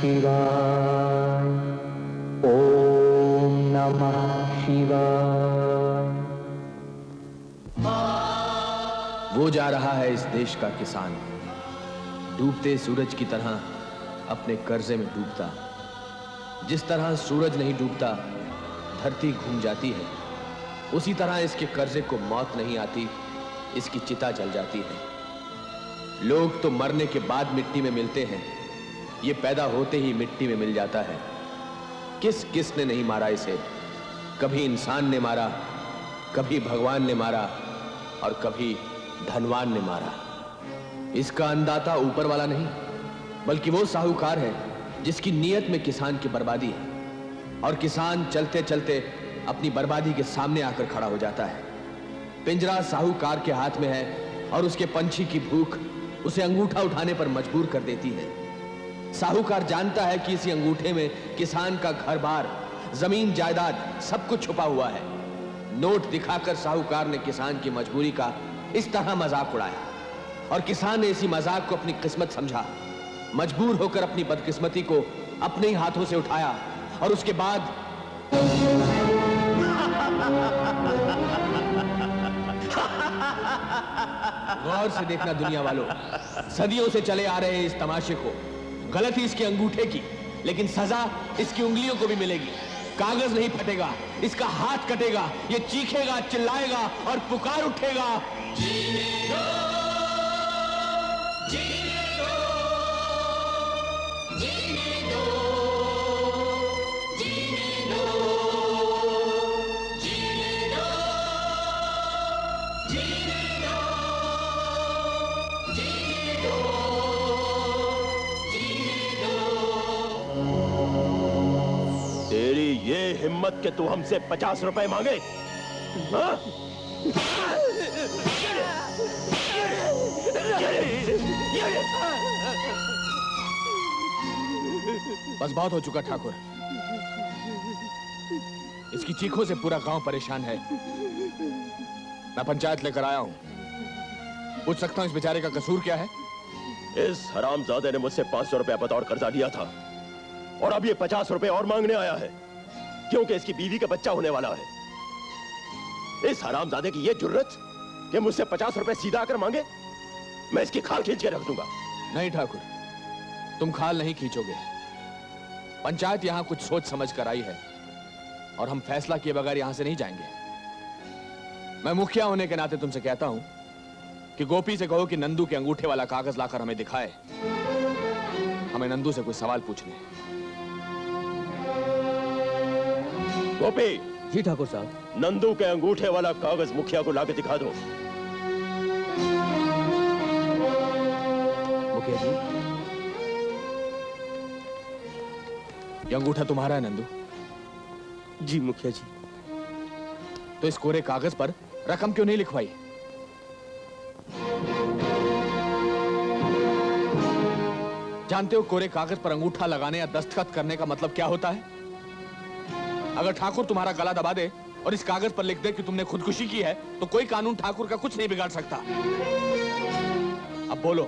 शिवाय। ओम नमः शिवाय। वो जा रहा है इस देश का किसान, डूबते सूरज की तरह अपने कर्जे में डूबता। जिस तरह सूरज नहीं डूबता, धरती घूम जाती है, उसी तरह इसके कर्जे को मौत नहीं आती, इसकी चिता जल जाती है। लोग तो मरने के बाद मिट्टी में मिलते हैं, ये पैदा होते ही मिट्टी में मिल जाता है। किसने नहीं मारा इसे? कभी इंसान ने मारा, कभी भगवान ने मारा और कभी धनवान ने मारा। इसका अंदाता ऊपर वाला नहीं, बल्कि वो साहूकार है जिसकी नीयत में किसान की बर्बादी है, और किसान चलते चलते अपनी बर्बादी के सामने आकर खड़ा हो जाता है। पिंजरा साहूकार के हाथ में है और उसके पंछी की भूख उसे अंगूठा उठाने पर मजबूर कर देती है। साहूकार जानता है कि इसी अंगूठे में किसान का घर बार, जमीन जायदाद सब कुछ छुपा हुआ है। नोट दिखाकर साहूकार ने किसान की मजबूरी का इस तरह मजाक उड़ाया, और किसान ने इसी मजाक को अपनी किस्मत समझा। मजबूर होकर अपनी बदकिस्मती को अपने ही हाथों से उठाया, और उसके बाद गौर से देखना दुनिया वालों, सदियों से चले आ रहे इस तमाशे को। गलती इसके अंगूठे की, लेकिन सजा इसकी उंगलियों को भी मिलेगी। कागज नहीं फटेगा, इसका हाथ कटेगा, ये चीखेगा, चिल्लाएगा और पुकार उठेगा, जीने दो, जीने दो, जीने दो, जीने दो, जीने दो, जीने दो, जीने दो, जीने दो। तेरी ये हिम्मत कि तू हमसे 50 रुपए मांगे? हाँ? बस बहुत हो चुका ठाकुर। इसकी चीखों से पूरा गांव परेशान है। मैं पंचायत लेकर आया हूं। पूछ सकता हूं इस बेचारे का कसूर क्या है? इस हरामजादे ने मुझसे 500 रुपया बतौर कर्जा लिया था, और अब ये 50 रुपए और मांगने आया है, क्योंकि इसकी बीवी का बच्चा होने वाला है। इस हरामजादे की ये जुर्रत कि मुझसे 50 रुपए सीधा आकर मांगे। मैं इसकी खाल खींच के रख दूंगा। नहीं ठाकुर, तुम खाल नहीं खींचोगे। पंचायत यहां कुछ सोच समझ कर आई है, और हम फैसला किए बगैर यहां से नहीं जाएंगे। मैं मुखिया होने के नाते तुमसे कहता हूं कि गोपी से कहो कि नंदू के अंगूठे वाला कागज लाकर हमें दिखाए। हमें नंदू से कुछ सवाल पूछने। गोपी। जी ठाकुर साहब। नंदू के अंगूठे वाला कागज मुखिया को लाके दिखा दो। मुखिया जी, ये अंगूठा तुम्हारा है नंदू? जी मुखिया जी। तो इस कोरे कागज पर रकम क्यों नहीं लिखवाई? जानते हो कोरे कागज पर अंगूठा लगाने या दस्तखत करने का मतलब क्या होता है? अगर ठाकुर तुम्हारा गला दबा दे और इस कागज पर लिख दे कि तुमने खुदकुशी की है, तो कोई कानून ठाकुर का कुछ नहीं बिगाड़ सकता। अब बोलो,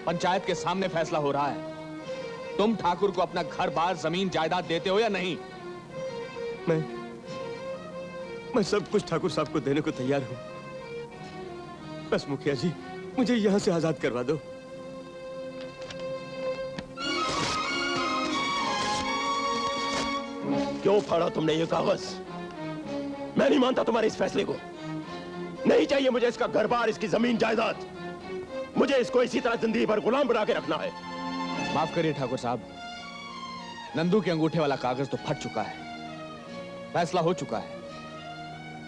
पंचायत के सामने फैसला हो रहा है। तुम ठाकुर को अपना घर बार, जमीन जायदाद देते हो या नहीं? मैं सब कुछ ठाकुर साहब को देने को तैयार हूं। बस मुखिया जी, मुझे यहां से आजाद करवा दो। क्यों फाड़ा तुमने ये कागज? मैं नहीं मानता तुम्हारे इस फैसले को। नहीं चाहिए मुझे इसका घर बार, इसकी जमीन जायदाद। मुझे इसको इसी तरह जिंदगी भर गुलाम बना के रखना है। माफ करिए ठाकुर साहब, नंदू के अंगूठे वाला कागज तो फट चुका है, फैसला हो चुका है,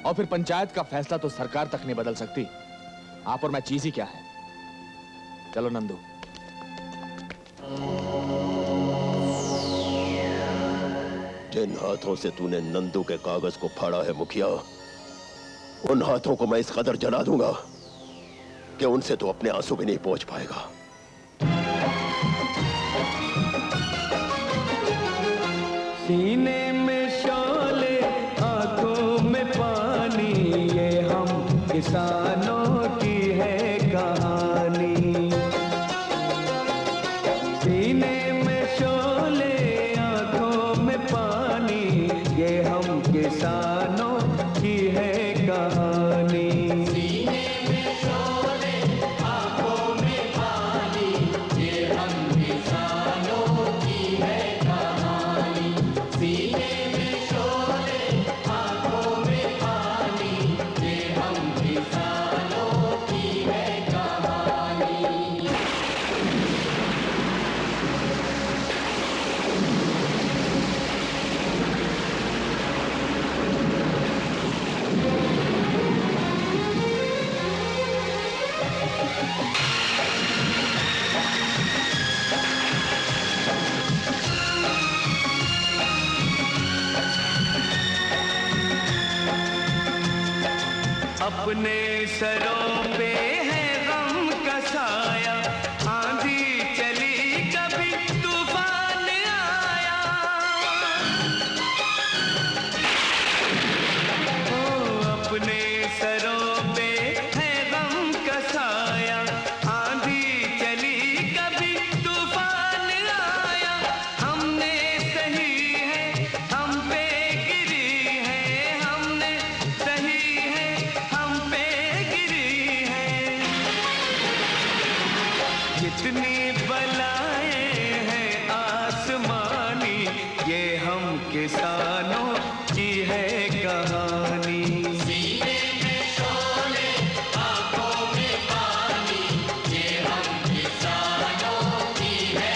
और फिर पंचायत का फैसला तो सरकार तक नहीं बदल सकती। आप और मैं चीज ही क्या है। चलो नंदू। जिन हाथों से तूने नंदू के कागज को फाड़ा है मुखिया, उन हाथों को मैं इस कदर जला दूंगा कि उनसे तो अपने आंसू भी नहीं पहुंच पाएगा। सीने में शोले, आंखों में पानी, ये हम किसानों की है कहानी। सीने में शोले, अपने सरों पे है गम का साया, आंधी चली कभी तूफान आया। ओ अपने सरों पे है गम का साया, आंधी चली कभी तूफान आया। हमने सही है हम पे गिरी है, हमने सही है हम पे गिरी है। जितनी बलाएं हैं आसमानी, ये हम किसानों की है कहानी। सीने में शोले, आंखों में पानी, ये हम किसानों की है।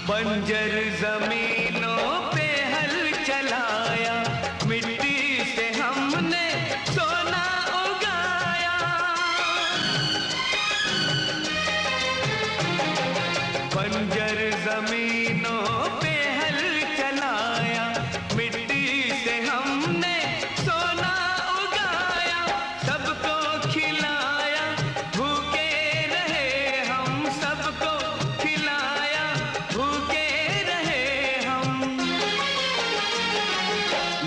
बंजर जमीनों पे हल चलाया, मिट्टी से हमने सोना उगाया। बंजर जमीनों पे हल चलाया, मिट्टी से हमने सोना उगाया। सबको खिलाया, भूखे रहे हम, सबको खिलाया, भूखे रहे हम।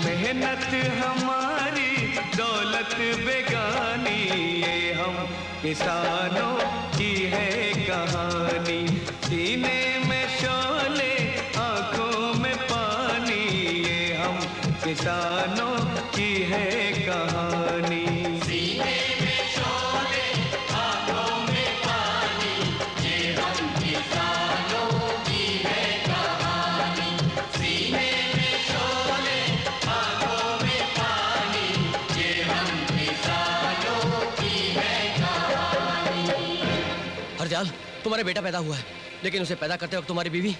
मेहनत हमारी दौलत बेगानी, ये हम किसानों की है कहानी। सीने में शोले, आंखों में पानी, ये हम किसानों की है कहानी। सीने में शोले, आंखों में पानी, ये हम किसानों की है कहानी। सीने में शोले, आंखों में पानी, ये हम किसानों की है कहानी। हरजाल, तुम्हारा बेटा पैदा हुआ है, लेकिन उसे पैदा करते वक्त तुम्हारी बीवी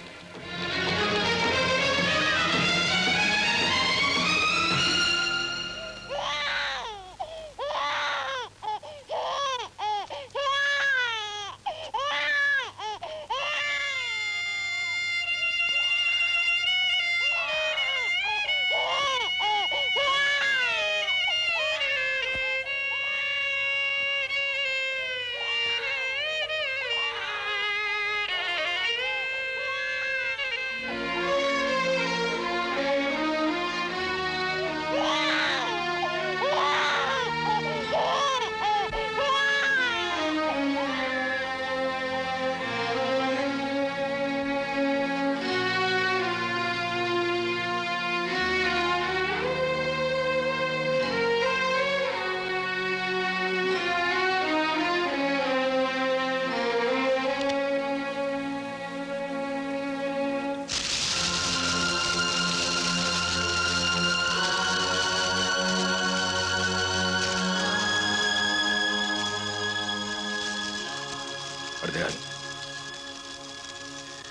अर्दयाल,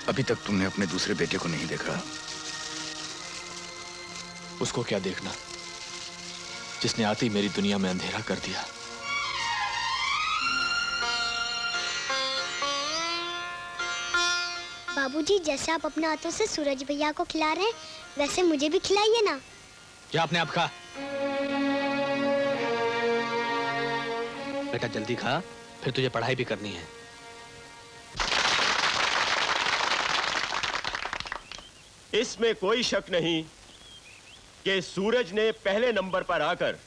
अभी तक तुमने अपने दूसरे बेटे को नहीं देखा। उसको क्या देखना, जिसने आते ही मेरी दुनिया में अंधेरा कर दिया। बाबूजी, जैसे आप अपने हाथों से सूरज भैया को खिला रहे हैं, वैसे मुझे भी खिलाइए ना। क्या अपने आप खा। बेटा जल्दी खा, फिर तुझे पढ़ाई भी करनी है। इसमें कोई शक नहीं कि सूरज ने पहले नंबर पर आकर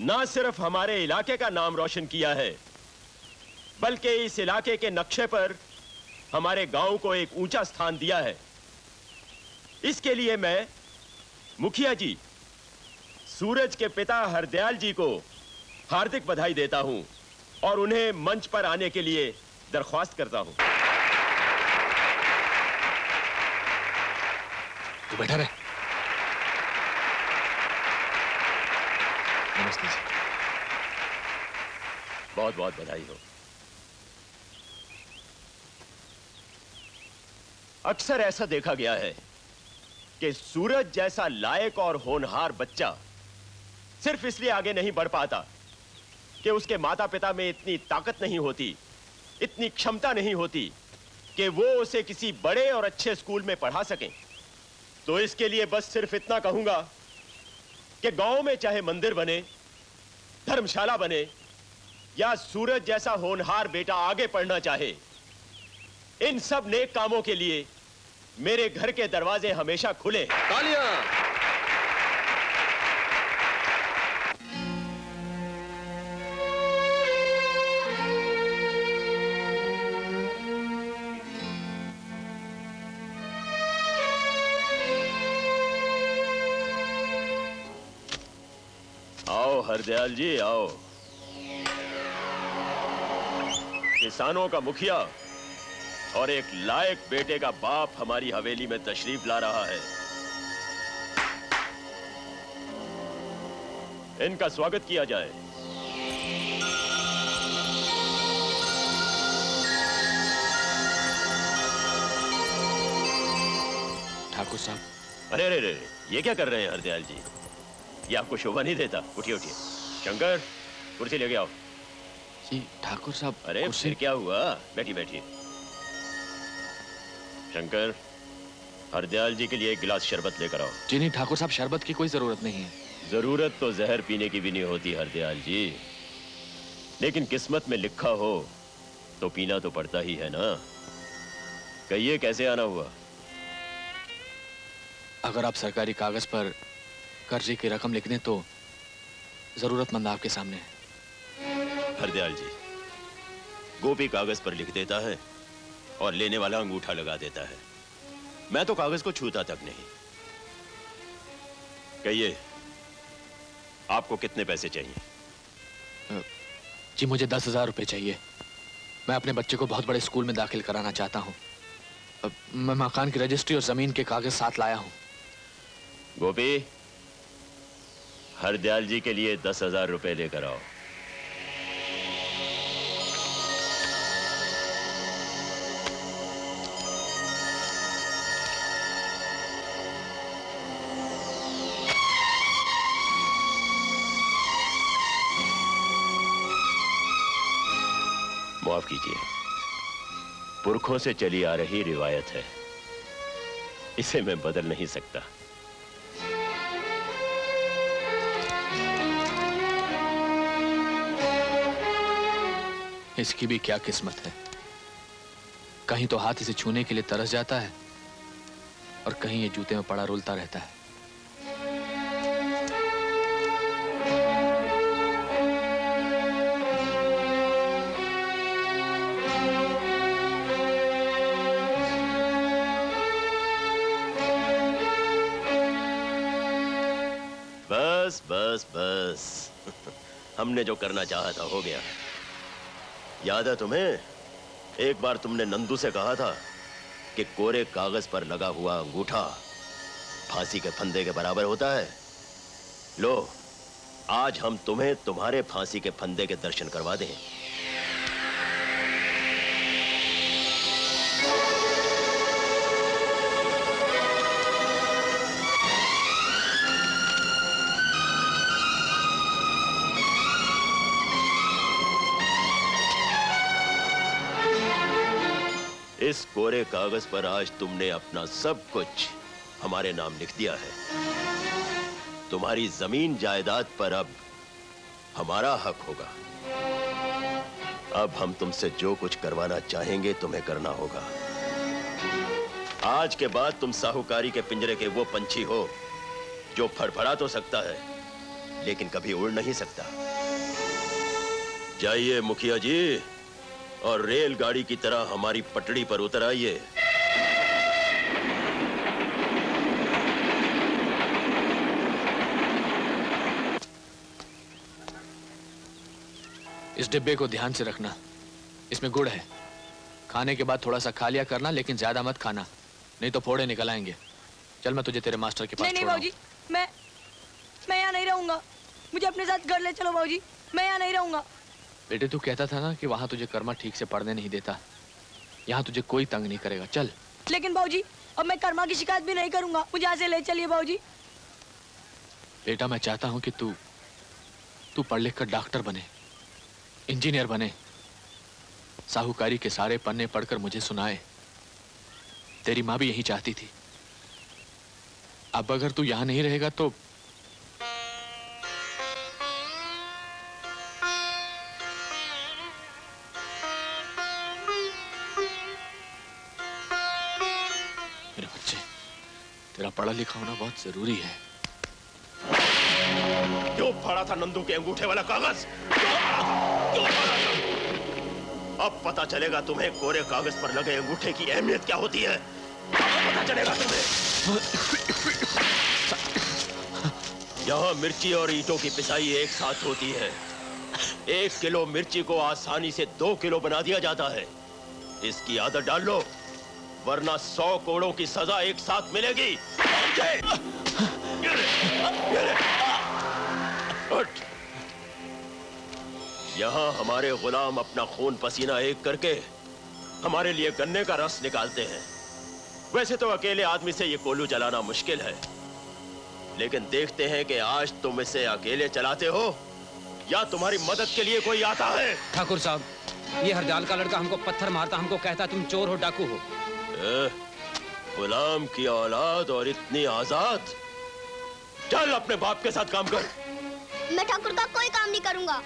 ना सिर्फ हमारे इलाके का नाम रोशन किया है, बल्कि इस इलाके के नक्शे पर हमारे गांव को एक ऊंचा स्थान दिया है। इसके लिए मैं मुखिया जी, सूरज के पिता हरदयाल जी को हार्दिक बधाई देता हूं और उन्हें मंच पर आने के लिए दरख्वास्त करता हूं। तू बैठा रहे। नमस्ते जी। बहुत बहुत बधाई हो। अक्सर ऐसा देखा गया है कि सूरज जैसा लायक और होनहार बच्चा सिर्फ इसलिए आगे नहीं बढ़ पाता कि उसके माता पिता में इतनी ताकत नहीं होती, इतनी क्षमता नहीं होती कि वो उसे किसी बड़े और अच्छे स्कूल में पढ़ा सकें। तो इसके लिए बस सिर्फ इतना कहूंगा कि गांव में चाहे मंदिर बने, धर्मशाला बने, या सूरज जैसा होनहार बेटा आगे पढ़ना चाहे, इन सब नेक कामों के लिए मेरे घर के दरवाजे हमेशा खुले। तालियां। आओ हरदयाल जी, आओ। किसानों का मुखिया और एक लायक बेटे का बाप हमारी हवेली में तशरीफ ला रहा है। इनका स्वागत किया जाए। ठाकुर साहब। अरे अरे अरे, ये क्या कर रहे हैं हरदयाल जी? ये आपको शोभा नहीं देता। उठिए उठिए। शंकर, कुर्सी लेके आओ। जी ठाकुर साहब। अरे फिर क्या हुआ? बैठिए बैठिए। शंकर, हरदयाल जी के लिए एक गिलास शरबत लेकर आओ। जी नहीं ठाकुर साहब, शरबत की कोई जरूरत नहीं है। जरूरत तो जहर पीने की भी नहीं होती हरदयाल जी, लेकिन किस्मत में लिखा हो तो पीना तो पड़ता ही है ना। कहिए कैसे आना हुआ? अगर आप सरकारी कागज पर कर्जे की रकम लिख दें तो जरूरतमंद आपके सामने है। हरदयाल जी, गोपी कागज पर लिख देता है और लेने वाला अंगूठा लगा देता है। मैं तो कागज को छूता तक नहीं। कहिए, आपको कितने पैसे चाहिए? जी मुझे 10,000 रुपए चाहिए। मैं अपने बच्चे को बहुत बड़े स्कूल में दाखिल कराना चाहता हूँ। मैं मकान की रजिस्ट्री और जमीन के कागज साथ लाया हूँ। गोपी, हरदयाल जी के लिए 10,000 रुपए लेकर आओ। माफ कीजिए, पुरखों से चली आ रही रिवायत है, इसे मैं बदल नहीं सकता। इसकी भी क्या किस्मत है। कहीं तो हाथ इसे छूने के लिए तरस जाता है और कहीं ये जूते में पड़ा रुलता रहता है। बस बस बस हमने जो करना चाहा था हो गया। याद है तुम्हें, एक बार तुमने नंदू से कहा था कि कोरे कागज पर लगा हुआ अंगूठा फांसी के फंदे के बराबर होता है। लो, आज हम तुम्हें तुम्हारे फांसी के फंदे के दर्शन करवा दें। इस कोरे कागज पर आज तुमने अपना सब कुछ हमारे नाम लिख दिया है। तुम्हारी जमीन जायदाद पर अब हमारा हक होगा। अब हम तुमसे जो कुछ करवाना चाहेंगे तुम्हें करना होगा। आज के बाद तुम साहूकारी के पिंजरे के वो पंछी हो जो फड़फड़ा तो सकता है लेकिन कभी उड़ नहीं सकता। जाइए मुखिया जी, और रेलगाड़ी की तरह हमारी पटड़ी पर उतर आइए। इस डिब्बे को ध्यान से रखना, इसमें गुड़ है। खाने के बाद थोड़ा सा खा लिया करना, लेकिन ज्यादा मत खाना, नहीं तो फोड़े निकल आएंगे। चल मैं तुझे तेरे मास्टर के पास नहीं नहीं छोड़ाऊं। बाबूजी, मैं यहाँ नहीं रहूंगा। मुझे अपने साथ घर ले चलो बाबूजी, मैं यहाँ नहीं रहूंगा। बेटे तू कहता था ना कि वहां तुझे कर्मा ठीक से पढ़ने नहीं देता, यहाँ तुझे कोई तंग नहीं करेगा। चल। लेकिन बाबूजी अब मैं कर्मा की शिकायत भी नहीं करूंगा, मुझे यहाँ से ले चलिए बाबूजी। बेटा मैं चाहता हूं कि तू पढ़ लिख कर डॉक्टर बने, इंजीनियर बने, साहूकारी के सारे पन्ने पढ़कर मुझे सुनाए। तेरी माँ भी यही चाहती थी। अब अगर तू यहां नहीं रहेगा तो मेरे बच्चे, तेरा पढ़ा लिखा होना बहुत जरूरी है। क्यों फाड़ा था नंदू के अंगूठे वाला कागज? क्यों फाड़ा था? अब पता चलेगा तुम्हें कोरे कागज पर लगे अंगूठे की अहमियत क्या होती है। अब पता चलेगा तुम्हें। यहाँ मिर्ची और ईंटों की पिसाई एक साथ होती है। 1 किलो मिर्ची को आसानी से 2 किलो बना दिया जाता है। इसकी आदत डाल लो, वरना 100 कोड़ों की सजा एक साथ मिलेगी। उठ। यहाँ हमारे गुलाम अपना खून पसीना एक करके हमारे लिए गन्ने का रस निकालते हैं। वैसे तो अकेले आदमी से ये कोल्हू चलाना मुश्किल है, लेकिन देखते हैं कि आज तुम इसे अकेले चलाते हो या तुम्हारी मदद के लिए कोई आता है। ठाकुर साहब, ये हरजाल का लड़का हमको पत्थर मारता, हमको कहता तुम चोर हो, डाकू हो। गुलाम की औलाद और इतनी आजाद। चल अपने बाप के साथ काम कर। मैं ठाकुर का कोई काम नहीं करूंगा।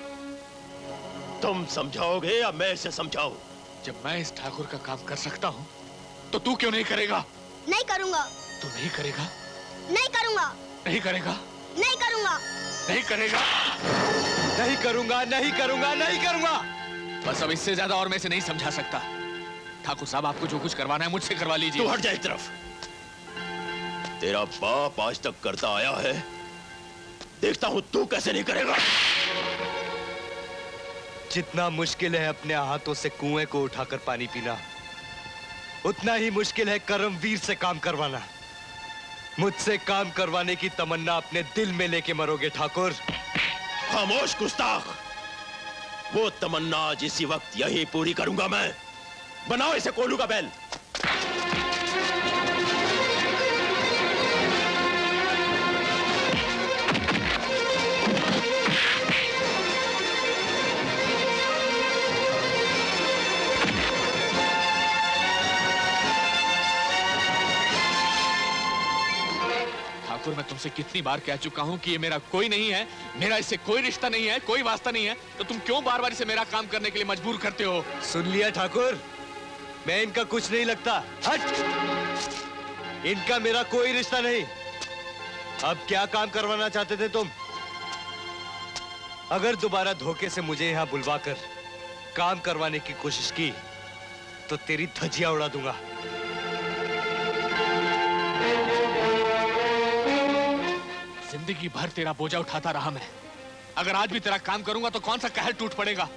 तुम समझाओगे या मैं इसे समझाऊं? जब मैं इस ठाकुर का काम कर सकता हूँ तो तू क्यों नहीं करेगा? नहीं करूंगा। तू नहीं करेगा? नहीं करूंगा। नहीं करेगा? नहीं करूंगा। नहीं करेगा? नहीं करूंगा, नहीं करूंगा, नहीं करूंगा। बस अब इससे ज्यादा और मैं इसे नहीं समझा सकता। ठाकुर साहब, आपको जो कुछ करवाना है मुझसे करवा लीजिए। तू हट जा एक तरफ। तेरा बाप आज तक करता आया है, देखता हूं तू कैसे नहीं करेगा। जितना मुश्किल है अपने हाथों से कुएं को उठाकर पानी पीना, उतना ही मुश्किल है कर्मवीर से काम करवाना। मुझसे काम करवाने की तमन्ना अपने दिल में लेके मरोगे ठाकुर। खामोश गुस्ताख। वो तमन्ना आज इसी वक्त यही पूरी करूंगा मैं। बनाओ इसे कोल्हू का बैल। ठाकुर, मैं तुमसे कितनी बार कह चुका हूँ कि ये मेरा कोई नहीं है, मेरा इससे कोई रिश्ता नहीं है, कोई वास्ता नहीं है, तो तुम क्यों बार बार इसे मेरा काम करने के लिए मजबूर करते हो? सुन लिया ठाकुर, मैं इनका कुछ नहीं लगता। हट। इनका मेरा कोई रिश्ता नहीं। अब क्या काम करवाना चाहते थे तुम? अगर दोबारा धोखे से मुझे यहां बुलवाकर काम करवाने की कोशिश की तो तेरी धज्जियां उड़ा दूंगा। जिंदगी भर तेरा बोझा उठाता रहा मैं। अगर आज भी तेरा काम करूंगा तो कौन सा कहर टूट पड़ेगा?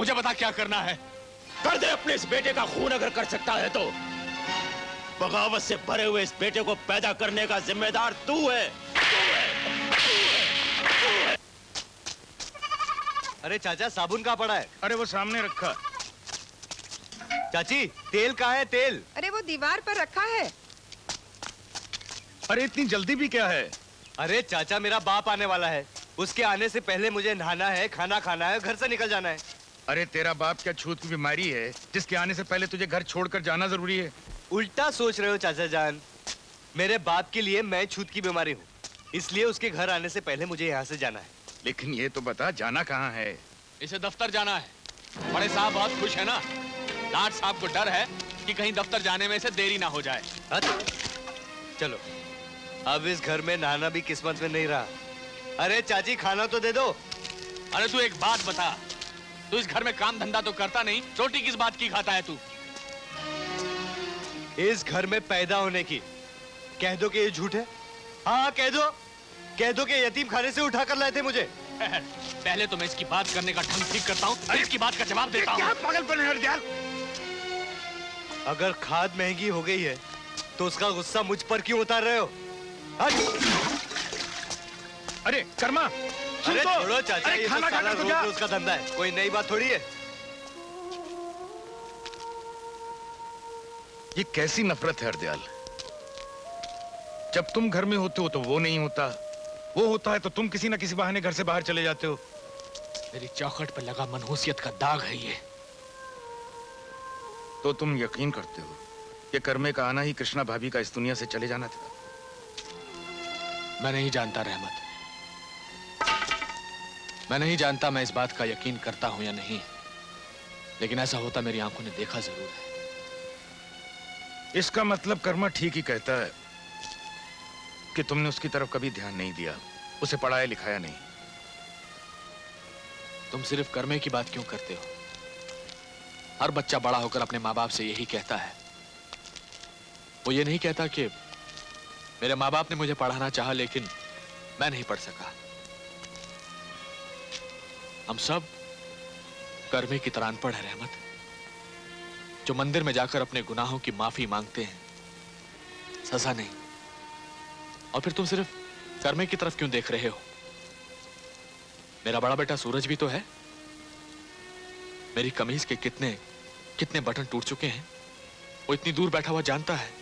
मुझे बता क्या करना है। कर दे अपने इस बेटे का खून अगर कर सकता है तो। बगावत से भरे हुए इस बेटे को पैदा करने का जिम्मेदार तू है। अरे चाचा, साबुन कहाँ पड़ा है? अरे वो सामने रखा। चाची, तेल कहाँ है? तेल अरे वो दीवार पर रखा है। अरे इतनी जल्दी भी क्या है? अरे चाचा, मेरा बाप आने वाला है, उसके आने से पहले मुझे नहाना है, खाना खाना है, घर से निकल जाना है। अरे तेरा बाप क्या छूत की बीमारी है जिसके आने से पहले तुझे घर छोड़कर जाना जरूरी है? उल्टा सोच रहे हो चाचा जान। मेरे बाप के लिए मैं छूत की बीमारी हूँ, इसलिए उसके घर आने से पहले मुझे यहाँ से जाना है। लेकिन ये तो बता, जाना कहाँ है? इसे दफ्तर जाना है। बड़े साहब बहुत खुश है ना। डांट साहब को डर है कि कहीं दफ्तर जाने में से देरी ना हो जाए। चलो, अब इस घर में नहाना भी किस्मत में नहीं रहा। अरे चाची, खाना तो दे दो। अरे तू एक बात बता, तू इस घर में काम धंधा तो करता नहीं, रोटी किस बात की खाता है तू? इस घर में पैदा होने की कह दो कि ये झूठ है। हाँ, कह दो कि यतीम खाने से उठा कर लाए थे मुझे। पहले तो मैं इसकी बात करने का ढंग ठीक करता हूँ, इसकी बात का जवाब देता हूँ। पागलपन है हरजाल। अगर खाद महंगी हो गई है तो उसका गुस्सा मुझ पर क्यों उतार रहे हो? अरे कर्मा, अरे तो। छोड़ो चाचा, अरे ये तो खाना साला खाना तो रोज जा। रोज का धंधा है, कोई नई बात थोड़ी है। ये कैसी नफरत है हरदयाल? जब तुम घर में होते हो तो वो नहीं होता, वो होता है तो तुम किसी ना किसी बहाने घर से बाहर चले जाते हो। मेरी चौखट पर लगा मनहूसियत का दाग है ये। तो तुम यकीन करते हो कि कर्मे का आना ही कृष्णा भाभी का इस दुनिया से चले जाना था? मैं नहीं जानता रहमत, मैं नहीं जानता मैं इस बात का यकीन करता हूं या नहीं, लेकिन ऐसा होता मेरी आंखों ने देखा जरूर है। इसका मतलब कर्मा ठीक ही कहता है कि तुमने उसकी तरफ कभी ध्यान नहीं दिया, उसे पढ़ाया लिखाया नहीं। तुम सिर्फ कर्मे की बात क्यों करते हो? हर बच्चा बड़ा होकर अपने माँ बाप से यही कहता है। वो ये नहीं कहता कि मेरे माँ बाप ने मुझे पढ़ाना चाहा लेकिन मैं नहीं पढ़ सका। हम सब कर्मे की तरह अनपढ़ है रहमत, जो मंदिर में जाकर अपने गुनाहों की माफी मांगते हैं, सजा नहीं। और फिर तुम सिर्फ कर्मे की तरफ क्यों देख रहे हो? मेरा बड़ा बेटा सूरज भी तो है। मेरी कमीज के कितने कितने बटन टूट चुके हैं, वो इतनी दूर बैठा हुआ जानता है।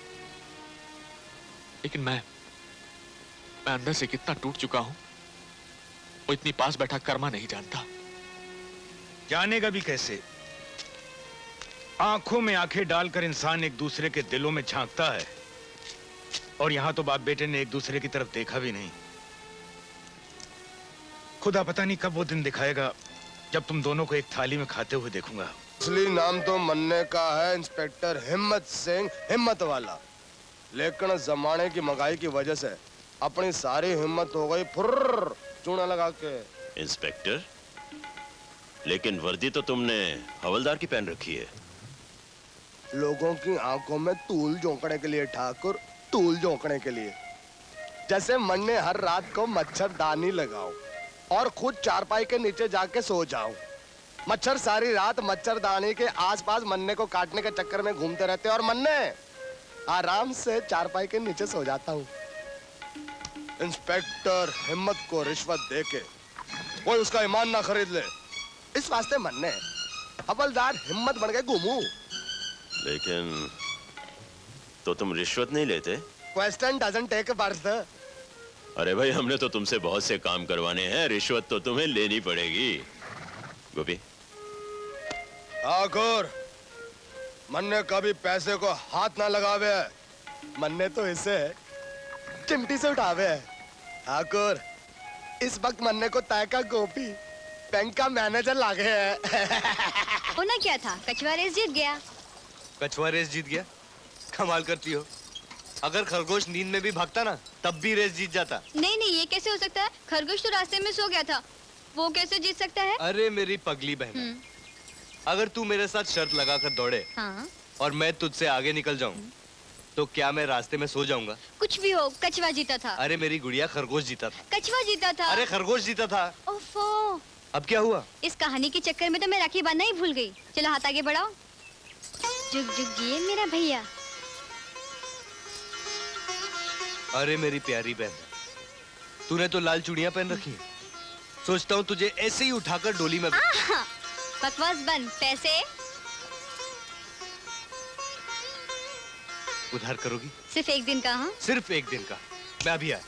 लेकिन मैं अंदर से कितना टूट चुका हूं, वो इतनी पास बैठा कर्मा नहीं जानता। जानेगा भी कैसे? आंखों में आंखें डालकर इंसान एक दूसरे के दिलों में झांकता है, और यहां तो बाप बेटे ने एक दूसरे की तरफ देखा भी नहीं। खुदा पता नहीं कब वो दिन दिखाएगा जब तुम दोनों को एक थाली में खाते हुए देखूंगा। असली नाम तो मन्ने का है इंस्पेक्टर हिम्मत सिंह, हिम्मत वाला। लेकिन जमाने की महंगाई की वजह से अपनी सारी हिम्मत हो गई फुर्र चूना लगा के। इंस्पेक्टर, लेकिन वर्दी तो तुमने हवलदार की पहन रखी है। लोगों की आंखों में तूल झोंकने के लिए ठाकुर, तूल झोंकने के लिए। जैसे मन्ने हर रात को मच्छरदानी लगाओ और खुद चारपाई के नीचे जाके सो जाओ। मच्छर सारी रात मच्छरदानी के आसपास मन्ने को काटने के चक्कर में घूमते रहते और मन्ने आराम से चारपाई के नीचे सो जाता हूँ। इंस्पेक्टर हिम्मत को रिश्वत देके कोई उसका ईमान ना खरीद ले, इस वास्ते मन्ने हवलदार हिम्मत बन के घूमू। लेकिन तो तुम रिश्वत नहीं लेते? Question doesn't take birth. अरे भाई, हमने तो तुमसे बहुत से काम करवाने हैं, रिश्वत तो तुम्हें लेनी पड़ेगी। गोपी, ठाकुर मन्ने कभी पैसे को हाथ ना लगावे, मन्ने तो इसे चिमटी से उठावे। ठाकुर इस वक्त मन्ने को तय का गोपी बैंक का मैनेजर लागे है। होना क्या था, कछुआ रेस जीत गया। कछुआ रेस जीत गया? कमाल करती हो। अगर खरगोश नींद में भी भागता ना तब भी रेस जीत जाता। नहीं नहीं, ये कैसे हो सकता है? खरगोश तो रास्ते में सो गया था, वो कैसे जीत सकता है? अरे मेरी पगली बहन, अगर तू मेरे साथ शर्त लगाकर दौड़े हाँ? और मैं तुझसे आगे निकल जाऊं तो क्या मैं रास्ते में सो जाऊंगा? कुछ भी हो, कछुआ जीता था। अरे मेरी गुड़िया, खरगोश जीता था। कछुआ जीता था। अरे खरगोश जीता था। ओफो, अब क्या हुआ? इस कहानी के चक्कर में तो मैं राखी बांधना ही भूल गई। चलो हाथ आगे बढ़ाओ। जुग जुग जिए मेरा भैया। अरे मेरी प्यारी बहन, तूने तो लाल चूड़ियां पहन रखी हैं। सोचता हूँ तुझे ऐसे ही उठाकर डोली में बकवास बंद। पैसे उधार करोगी? सिर्फ एक दिन का। हाँ, सिर्फ एक दिन का। मैं अभी आया।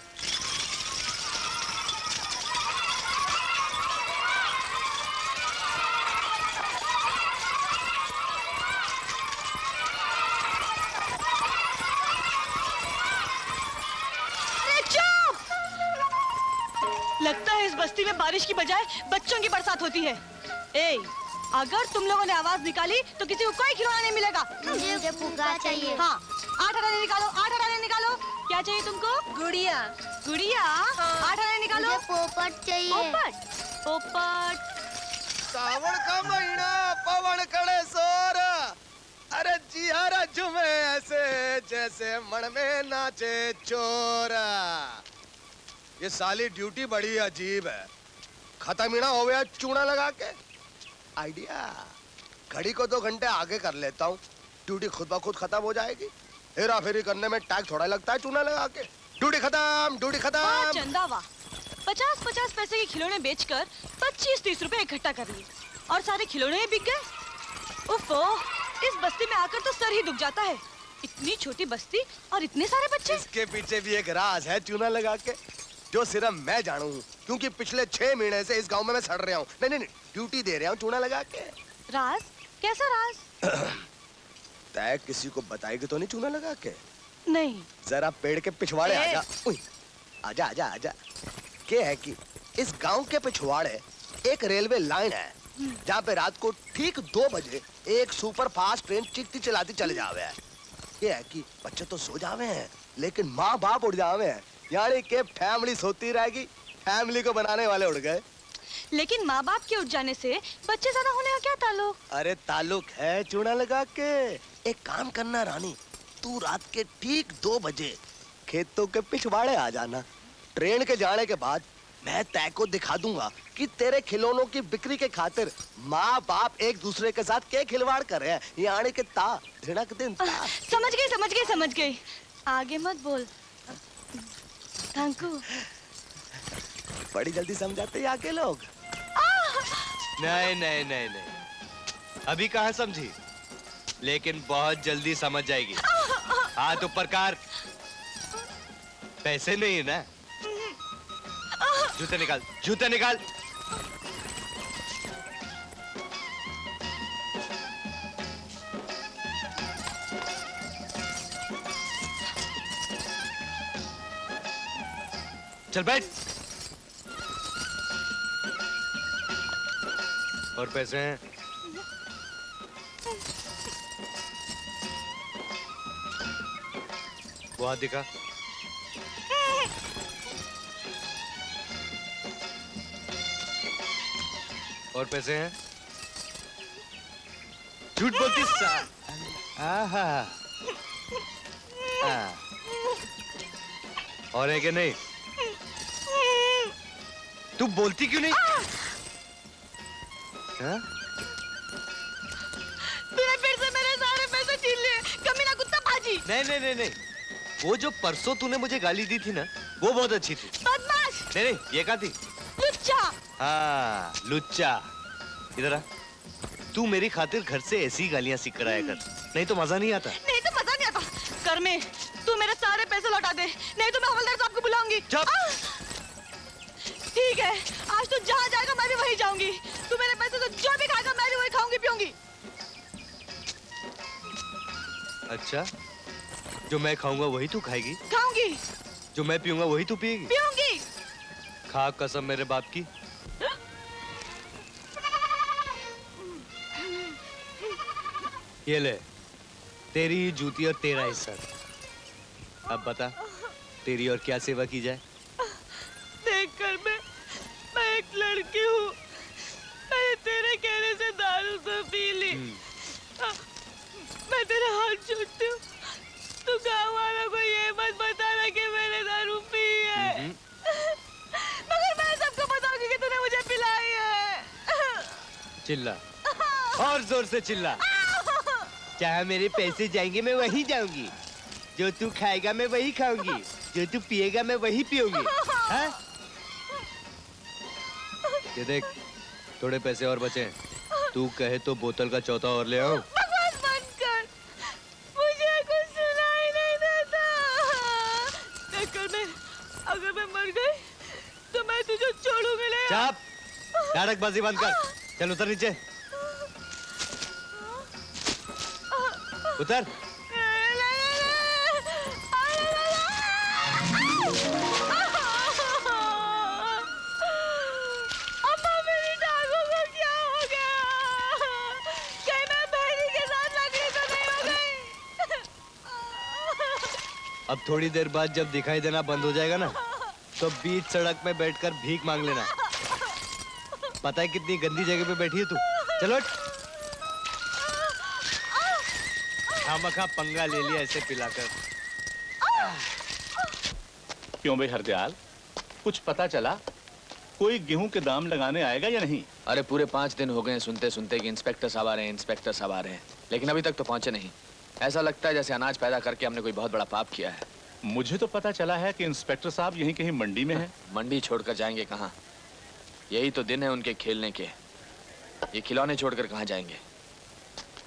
लगता है इस बस्ती में बारिश की बजाय बच्चों की बरसात होती है। ए, अगर तुम लोगों ने आवाज निकाली तो किसी को कोई खिलौना नहीं मिलेगा। मुझे फुग्गा चाहिए। हाँ, 8 आने निकालो, 8 आने निकालो। क्या चाहिए तुमको? गुड़िया। गुड़िया? 8 आने निकालो। मुझे पोपट चाहिए। पोपट? पोपट। सावन का महीना पवन कड़े सोर, अरे जिहारा झूमे ऐसे जैसे मन में नाचे चोर। ये साली ड्यूटी बड़ी अजीब है। खत्म ही ना हो गया चूना लगा के। आइडिया, घड़ी को 2 घंटे आगे कर लेता हूँ, ड्यूटी खुद ब खुद खत्म हो जाएगी। हेरा फेरी करने में टैग थोड़ा लगता है चूना लगा के। ड्यूटी खत्म, ड्यूटी वाह खत्म। चंदा वाह, 50-50 पैसे के खिलौने बेचकर 25-30 रुपए इकट्ठा कर लिए और सारे खिलौने ही बिक गए। उफ़ो, इस बस्ती में आकर तो सर ही दुख जाता है। इतनी छोटी बस्ती और इतने सारे बच्चे। इसके पीछे भी एक राज है चूना लगा के, जो सिर्फ मैं जानू हूँ, क्योंकि पिछले 6 महीने से इस गांव में मैं सड़ रहा हूँ। नहीं, ड्यूटी दे रहा हूँ चूना लगा के। राज? कैसा राज? तय किसी को बताएगी तो नहीं चूना लगा के? नहीं। जरा पेड़ के पिछवाड़े आजा। आजा आजा आजा। क्या है कि इस गांव के पिछवाड़े एक रेलवे लाइन है, जहाँ पे रात को ठीक 2 बजे एक सुपर फास्ट ट्रेन चिकती चलाती चले जावे है। ये है कि बच्चे तो सो जावे हैं, लेकिन माँ बाप उड़ जावे हैं, यानी कि फैमिली सोती रहेगी, फैमिली को बनाने वाले उड़ गए। लेकिन माँ बाप के उठ जाने से बच्चे ज्यादा होने का क्या ताल्लुक? अरे ताल्लुक है चूना लगा के। एक काम करना रानी, तू रात के ठीक 2 बजे खेतों के पिछवाड़े आ जाना। ट्रेन के जाने के बाद मैं तय को दिखा दूंगा कि तेरे खिलौनों की बिक्री के खातिर माँ बाप एक दूसरे के साथ क्या खिलवाड़ कर रहे हैं, यानी कि ता धिड़क दिन ता। समझ गई। आगे मत बोल। Thank you. बड़ी जल्दी समझाते हैं आके लोग। नहीं, अभी कहाँ समझी, लेकिन बहुत जल्दी समझ जाएगी। हाथ ऊपर कर। पैसे नहीं है ना? जूते निकाल, जूते निकाल। चल बैठ। और पैसे हैं? वो हाथ दिखा। और पैसे हैं? झूठ बोलती और है कि नहीं? तू बोलती क्यों नहीं? हाँ? तूने फिर से मेरे सारे पैसे छीन लिए, कमीना कुत्ता भाजी। नहीं, वो जो परसों तूने मुझे गाली दी थी ना, वो बहुत अच्छी थी। बदमाश। नहीं, ये क्या थी? लुच्चा। हाँ, लुच्चा। इधर आ। तू मेरी खातिर घर से ऐसी गालियां सीख कर आया कर, नहीं तो मजा नहीं आता। नहीं तो मजा नहीं आता। कर में, तू मेरे सारे पैसे लौटा दे, नहीं तो मैं हवलदार साहब को बुलाऊंगी। ठीक है, आज तू जहाँ जाएगा मैं भी वहीं जाऊंगी। तू मेरे पैसे से जो भी खाएगा मैं भी वही खाऊंगी पीऊंगी। अच्छा, जो मैं खाऊंगा वही तू खाएगी? खाऊंगी। जो मैं पीऊंगा वही तू पिएगी? पीऊंगी। खा कसम मेरे बाप की। ये ले, तेरी ही जूती और तेरा हिस्सा। अब बता, तेरी और क्या सेवा की जाए? देखकर मैं एक लड़की हूँ, मैं तेरे कहने से दारू तो पी ली। मैं तेरा हाथ जोड़ती हूँ, तू गाँव वालों को ये मत बताना कि मैंने दारू पी है। मगर मैं सबको बताऊंगी कि तूने मुझे पिलाई है। चिल्ला, और जोर से चिल्ला। जहाँ मेरे पैसे जाएंगे मैं वहीं जाऊंगी, जो तू खाएगा मैं वही खाऊंगी, जो तू पिएगा मैं वही पीऊंगी। हाँ? ये देख, थोड़े पैसे और बचे हैं, तू कहे तो बोतल का चौथा और ले आओ। बकवास बंद कर, मुझे कुछ सुनाई नहीं देता। अगर मैं मर गई तो मैं तुझे छोड़ूंगी नहीं। चुप, नाटकबाजी बंद कर। चल उतर नीचे, उतर। अम्मा मेरी टांगों को क्या हो गया? कहीं मैं बहनी के साथ लकड़ी तो नहीं हो गई? अब थोड़ी देर बाद जब दिखाई देना बंद हो जाएगा ना, तो बीच सड़क में बैठकर भीख मांग लेना। पता है कितनी गंदी जगह पे बैठी है तू? चलो, खामखा पंगा ले लिया ऐसे पिलाकर। क्यों भाई हरदयाल, कुछ पता चला? कोई गेहूं के दाम लगाने आएगा या नहीं? अरे पूरे 5 दिन हो गए सुनते सुनते कि इंस्पेक्टर साहब आ रहे हैं, इंस्पेक्टर साहब आ रहे हैं, लेकिन अभी तक तो पहुंचे नहीं। ऐसा लगता है जैसे अनाज पैदा करके हमने कोई बहुत बड़ा पाप किया है। मुझे तो पता चला है कि इंस्पेक्टर साहब यहीं कहीं मंडी में हैं। मंडी छोड़कर जाएंगे कहाँ? यही तो दिन है उनके खेलने के। ये खिलौने छोड़कर कहाँ जाएंगे?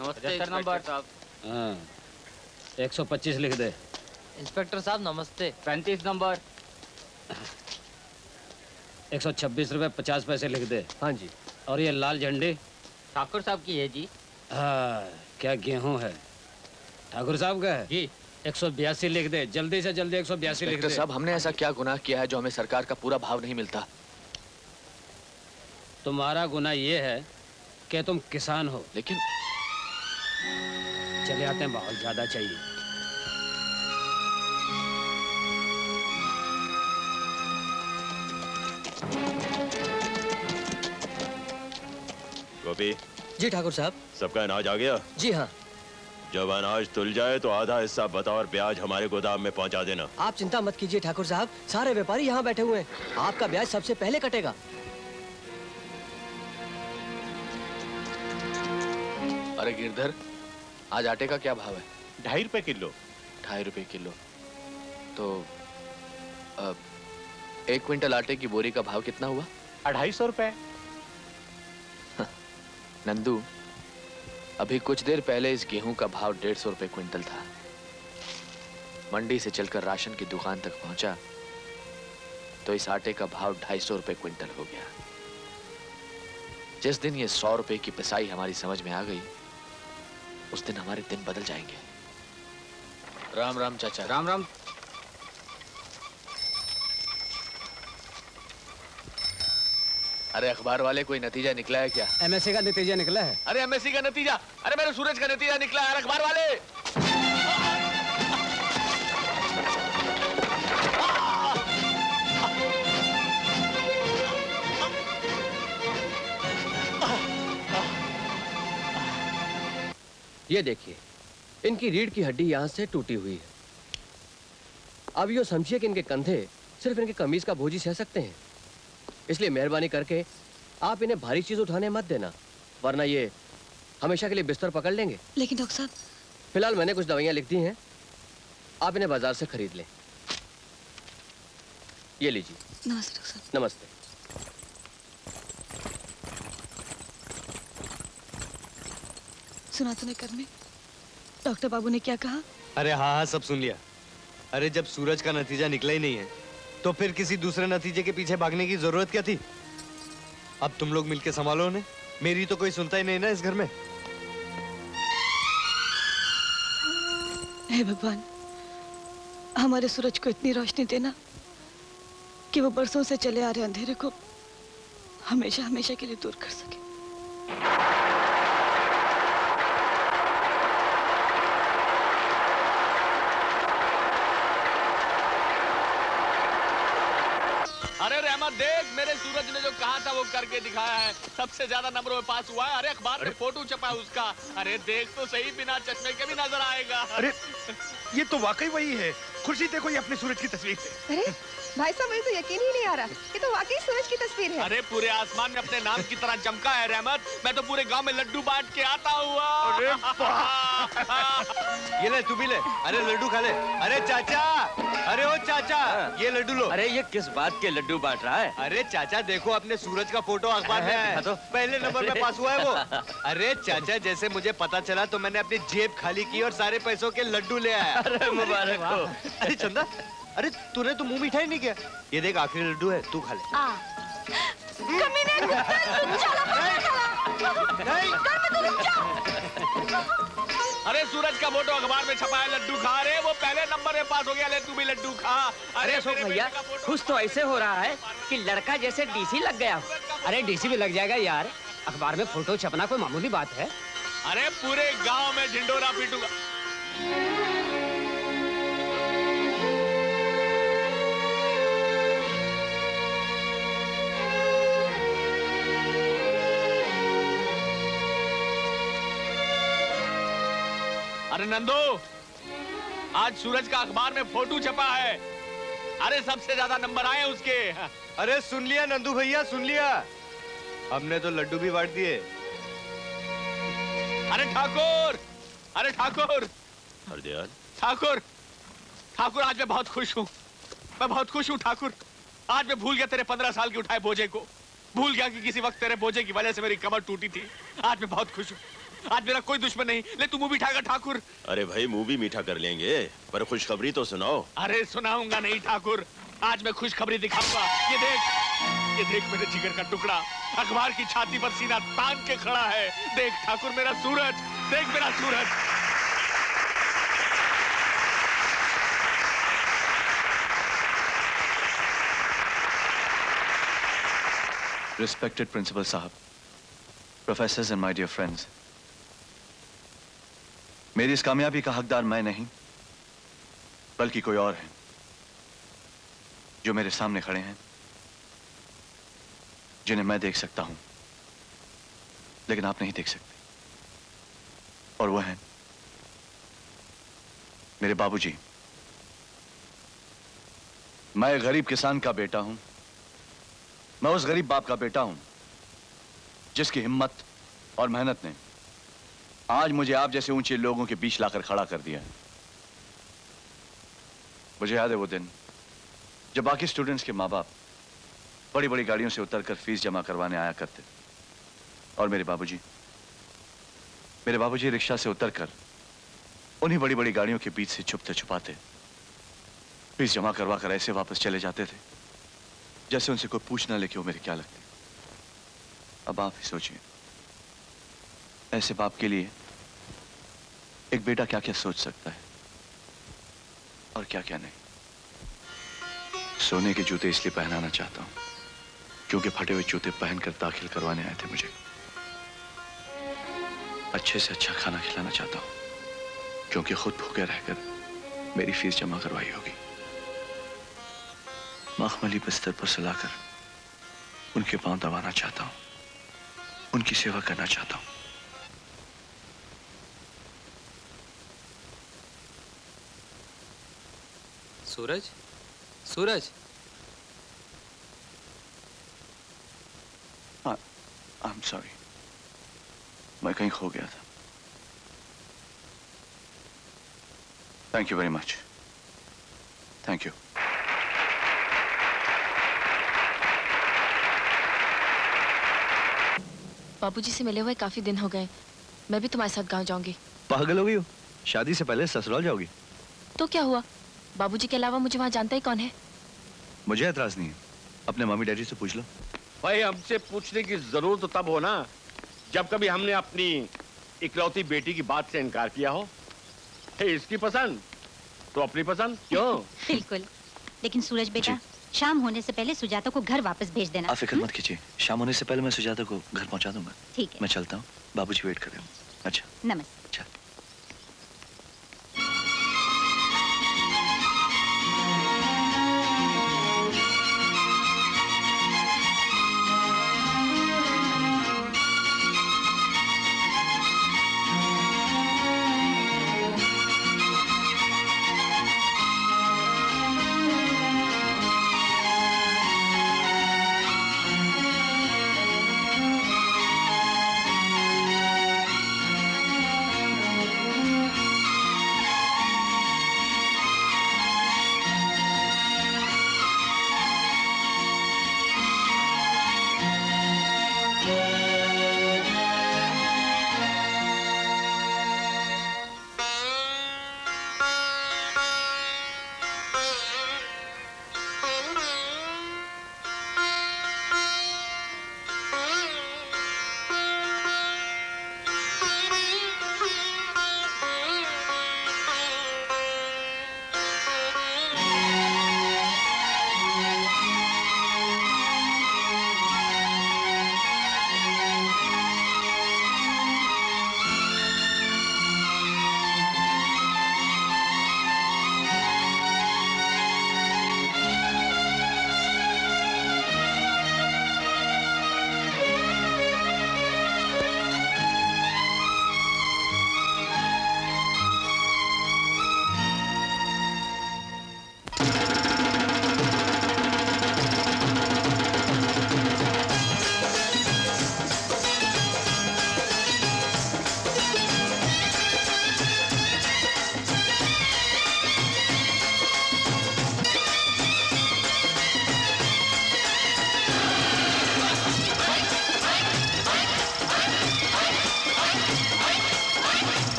नमस्ते नंबर साहब। हाँ, 125 लिख दे। इंस्पेक्टर साहब नमस्ते। 35 नंबर। 126 रुपए 50 पैसे लिख दे। हाँ जी। और ये लाल झंडी? ठाकुर साहब की है जी। हाँ, क्या गेहूं है? ठाकुर साहब का है जी। 182 लिख दे, जल्दी से जल्दी 182 लिख दे। साहब, हमने ऐसा क्या गुनाह किया है जो हमें सरकार का पूरा भाव नहीं मिलता? तुम्हारा गुनाह ये है कि तुम किसान हो। लेकिन चले आते हैं, बहुत ज्यादा चाहिए। गोपी जी ठाकुर साहब। सबका अनाज आ गया? जी हाँ। जब अनाज तुल जाए तो आधा हिस्सा बतौर ब्याज हमारे गोदाम में पहुंचा देना। आप चिंता मत कीजिए ठाकुर साहब, सारे व्यापारी यहाँ बैठे हुए हैं। आपका ब्याज सबसे पहले कटेगा। अरे गिरधर, आज आटे का क्या भाव है? 2.5 रुपए किलो। 2.5 रुपए किलो। तो 1 क्विंटल आटे की बोरी का भाव कितना हुआ? 250 रुपए। नंदू, अभी कुछ देर पहले इस गेहूं का भाव 150 रुपए क्विंटल था। मंडी से चलकर राशन की दुकान तक पहुंचा तो इस आटे का भाव 250 रुपए क्विंटल हो गया। जिस दिन ये 100 रुपए की पिसाई हमारी समझ में आ गई, उस दिन हमारे दिन बदल जाएंगे। राम राम चाचा। राम राम। अरे अखबार वाले, कोई नतीजा निकला है क्या? एमएससी का नतीजा निकला है। अरे एमएससी का नतीजा? अरे मेरे सूरज का नतीजा निकला है। अखबार वाले, ये देखिए, इनकी रीढ़ की हड्डी यहाँ से टूटी हुई है। अब यो समझिए कि इनके कंधे सिर्फ इनके कमीज का बोझ ही सह सकते हैं। इसलिए मेहरबानी करके आप इन्हें भारी चीज उठाने मत देना, वरना ये हमेशा के लिए बिस्तर पकड़ लेंगे। लेकिन डॉक्टर साहब, फिलहाल मैंने कुछ दवाइयाँ लिख दी हैं, आप इन्हें बाजार से खरीद लें। ये लीजिए। नमस्ते डॉक्टर साहब। नमस्ते। सुना तूने कर में डॉक्टर बाबू ने क्या कहा? अरे हाँ हाँ, सब सुन लिया। अरे जब सूरज का नतीजा निकला ही नहीं है तो फिर किसी दूसरे नतीजे के पीछे भागने की जरूरत क्या थी? अब तुम लोग मिलके संभालो उन्हें। मेरी तो कोई सुनता ही नहीं ना इस घर में। हे भगवान, हमारे सूरज को इतनी रोशनी देना कि वो बरसों से चले आ रहे अंधेरे को हमेशा हमेशा के लिए दूर कर सके। अरे रहमत देख, मेरे सूरज ने जो कहा था वो करके दिखाया है। सबसे ज्यादा नंबरों में पास हुआ है। अरे अखबार में फोटो छपा है उसका। अरे देख तो सही, बिना चश्मे के भी नजर आएगा। अरे ये तो वाकई वही है। खुर्शीद, देखो ये अपने सूरज की तस्वीर है। अरे भाई साहब, मुझे तो यकीन ही नहीं आ रहा, ये तो वाकई सूरज की तस्वीर है। अरे पूरे आसमान में अपने नाम की तरह चमका है रहमत। मैं तो पूरे गांव में लड्डू बांट के आता हुआ। अरे ये ले, तू भी ले। अरे लड्डू खा ले। अरे चाचा, अरे ओ चाचा, ये लड्डू लो। अरे ये किस बात के लड्डू बांट रहा है? अरे चाचा देखो, अपने सूरज का फोटो अखबार में है। तो पहले नंबर में पास हुआ है वो। अरे चाचा, जैसे मुझे पता चला तो मैंने अपनी जेब खाली की और सारे पैसों के लड्डू ले आया। अरे मुबारक हो। अरे चंदा, अरे तूने तो मुंह मीठा ही नहीं किया। ये देख, आखिरी लड्डू है, तू खा ले। कमीने, अरे सूरज का फोटो अखबार में छपा है, लड्डू खा रहे। वो पहले नंबर में पास हो गया। ले तू भी लड्डू खा। अरे अशोक भैया, खुश तो ऐसे हो रहा है कि लड़का जैसे डीसी लग गया। अरे डीसी भी लग जाएगा यार, अखबार में फोटो छपना कोई मामूली बात है? अरे पूरे गांव में ढिंडोरा पीटूंगा। अरे नंदू, आज सूरज का अखबार में फोटो छपा है। अरे सबसे ज्यादा नंबर आए उसके। अरे सुन लिया नंदू भैया, सुन लिया। हमने तो लड्डू भी बांट दिए। अरे ठाकुर, अरे ठाकुर, हरदयाल, ठाकुर, ठाकुर आज मैं बहुत खुश हूँ, मैं बहुत खुश हूँ ठाकुर। आज मैं भूल गया तेरे 15 साल के उठाए बोझे को, भूल गया कि किसी वक्त तेरे बोझे की वजह से मेरी कमर टूटी थी। आज मैं बहुत खुश हूँ, आज मेरा कोई दुश्मन नहीं। ले तू मुंह मीठा कर ठाकुर। अरे भाई मुंह भी मीठा कर लेंगे, पर खुशखबरी तो सुनाओ। अरे सुनाऊंगा नहीं ठाकुर, आज मैं खुशखबरी दिखाऊंगा। ये देख मेरे जिगर का टुकड़ा अखबार की छाती पर सीना तान के खड़ा है। देख ठाकुर मेरा सूरज, देख मेरा सूरज। Respected Principal साहब, Professors and my dear friends, मेरी इस कामयाबी का हकदार मैं नहीं, बल्कि कोई और है जो मेरे सामने खड़े हैं, जिन्हें मैं देख सकता हूं, लेकिन आप नहीं देख सकते। और वो हैं मेरे बाबूजी। मैं एक गरीब किसान का बेटा हूं। मैं उस गरीब बाप का बेटा हूं जिसकी हिम्मत और मेहनत ने आज मुझे आप जैसे ऊंचे लोगों के बीच लाकर खड़ा कर दिया है। मुझे याद है वो दिन जब बाकी स्टूडेंट्स के माँ बाप बड़ी बड़ी गाड़ियों से उतरकर फीस जमा करवाने आया करते और मेरे बाबूजी रिक्शा से उतरकर उन्हीं बड़ी बड़ी गाड़ियों के बीच से छुपते छुपाते फीस जमा करवा कर ऐसे वापस चले जाते थे जैसे उनसे कोई पूछ ना ले कि वो मेरे क्या लगते। अब आप ही सोचिए, ऐसे बाप के लिए एक बेटा क्या क्या सोच सकता है और क्या क्या नहीं। सोने के जूते इसलिए पहनाना चाहता हूं क्योंकि फटे हुए जूते पहनकर दाखिल करवाने आए थे मुझे। अच्छे से अच्छा खाना खिलाना चाहता हूं क्योंकि खुद भूखे रहकर मेरी फीस जमा करवाई होगी। मखमली बिस्तर पर सुलाकर उनके पांव दबाना चाहता हूं, उनकी सेवा करना चाहता हूं। सूरज, सूरज। आई एम सॉरी, मैं कहीं खो गया था। Thank you very much. Thank you. बाबूजी से मिले हुए काफी दिन हो गए। मैं भी तुम्हारे साथ गांव जाऊंगी। पागल हो गई हो? शादी से पहले ससुराल जाओगी? तो क्या हुआ, बाबूजी के अलावा मुझे वहां जानता ही कौन है। मुझे एतराज नहीं है, अपने मम्मी डैडी से पूछ लो। भाई हमसे पूछने की जरूरत तो तब हो ना जब कभी हमने अपनी इकलौती बेटी की बात से इनकार किया हो। इसकी पसंद तो अपनी पसंद क्यों? बिल्कुल। लेकिन सूरज बेटा, शाम होने से पहले सुजाता को घर वापस भेज देना। आप फिक्र मत कीजिए, शाम होने से पहले मैं सुजाता को घर पहुंचा दूंगा। ठीक है। मैं चलता हूँ, बाबूजी वेट कर रहे हैं। अच्छा, नमस्ते। अच्छा।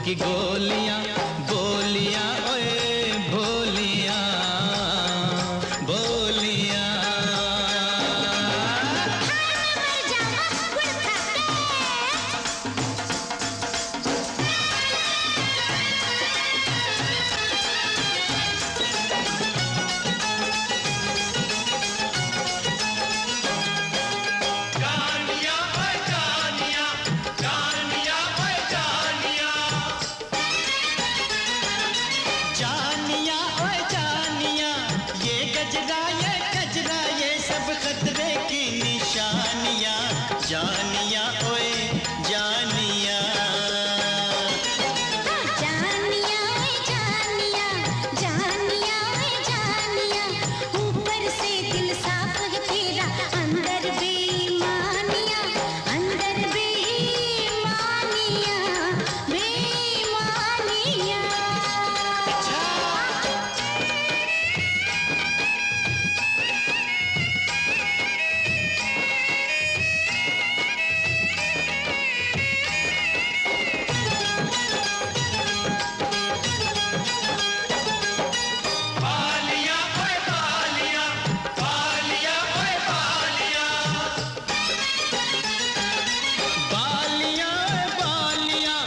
की गोलियां बोलियां ओए भोलियां बोलियां। जानिया ओए जानिया, जानिया ओए जानिया, जानिया ओए जानिया, ऊपर से दिल साफ है तेरा, अंदर बेईमानिया, अंदर बेईमानिया, बेईमानिया। बालियां बालियां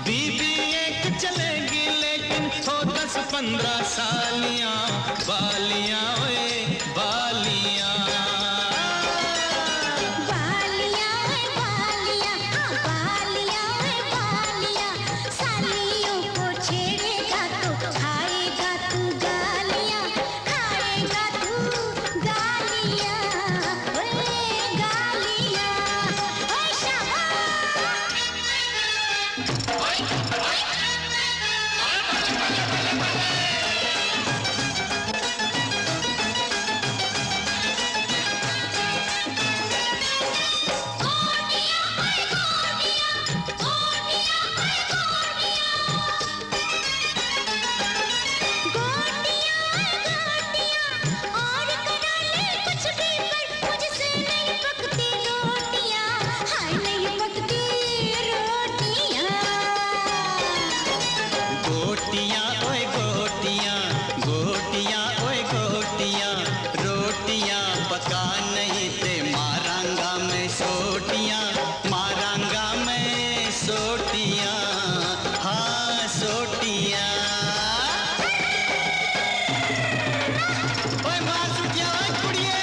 बीबी एक चलेगी लेकिन हो 10-15 सालियां, बालियां ओए बालियां। बालियां ओए बालियां, बालियां ओए बालियां, सालियों को छेड़ेगा तो खाएगा तू गालियां, खाएगा तू गालियां, ओए गालियां, ओए और करा ले कुछ भी पर मुझसे नहीं पकती रोटियां, हाय नहीं पकती रोटियां। गोटियां ओए गोटियां, गोटियां ओए गोटियां, रोटियां पका नहीं ते मारांगा मैं सोटियां, मारांगा मैं सोटियां, हाँ सोटियां। ओए मार सुटिया ओए कुड़िए,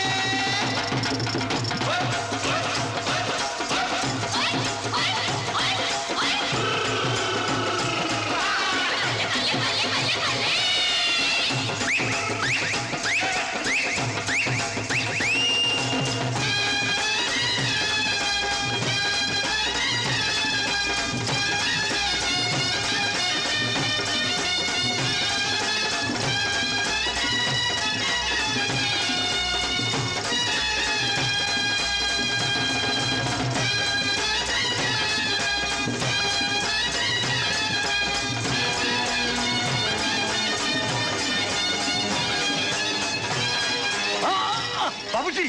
बाबूजी,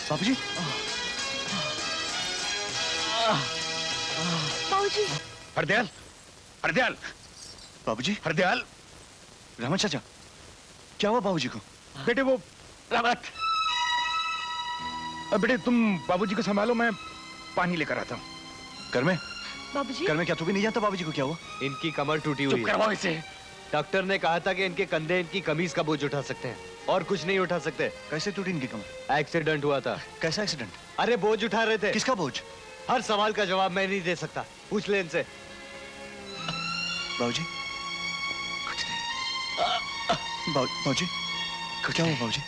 बाबूजी, बाबूजी। हरदयाल, हरदयाल, बाबूजी, हरदयाल। रामन चाचा, क्या हुआ बाबूजी को? बेटे वो रामत, बेटे तुम बाबूजी को संभालो, मैं पानी लेकर आता हूँ। घर में? बाबूजी। घर में क्या तू भी नहीं जानता बाबूजी को क्या हुआ? इनकी कमर टूटी हुई चुप करवाओ है। इसे। डॉक्टर ने कहा था कि इनके कंधे इनकी कमीज का बोझ उठा सकते हैं और कुछ नहीं उठा सकते। कैसे टूटी इनकी कमर? एक्सीडेंट हुआ था। कैसा एक्सीडेंट? अरे बोझ उठा रहे थे। किसका बोझ? हर सवाल का जवाब मैं नहीं दे सकता, पूछ ले इनसे। बाबूजी, कुछ नहीं। बाबूजी, क्या हुआ बाबूजी?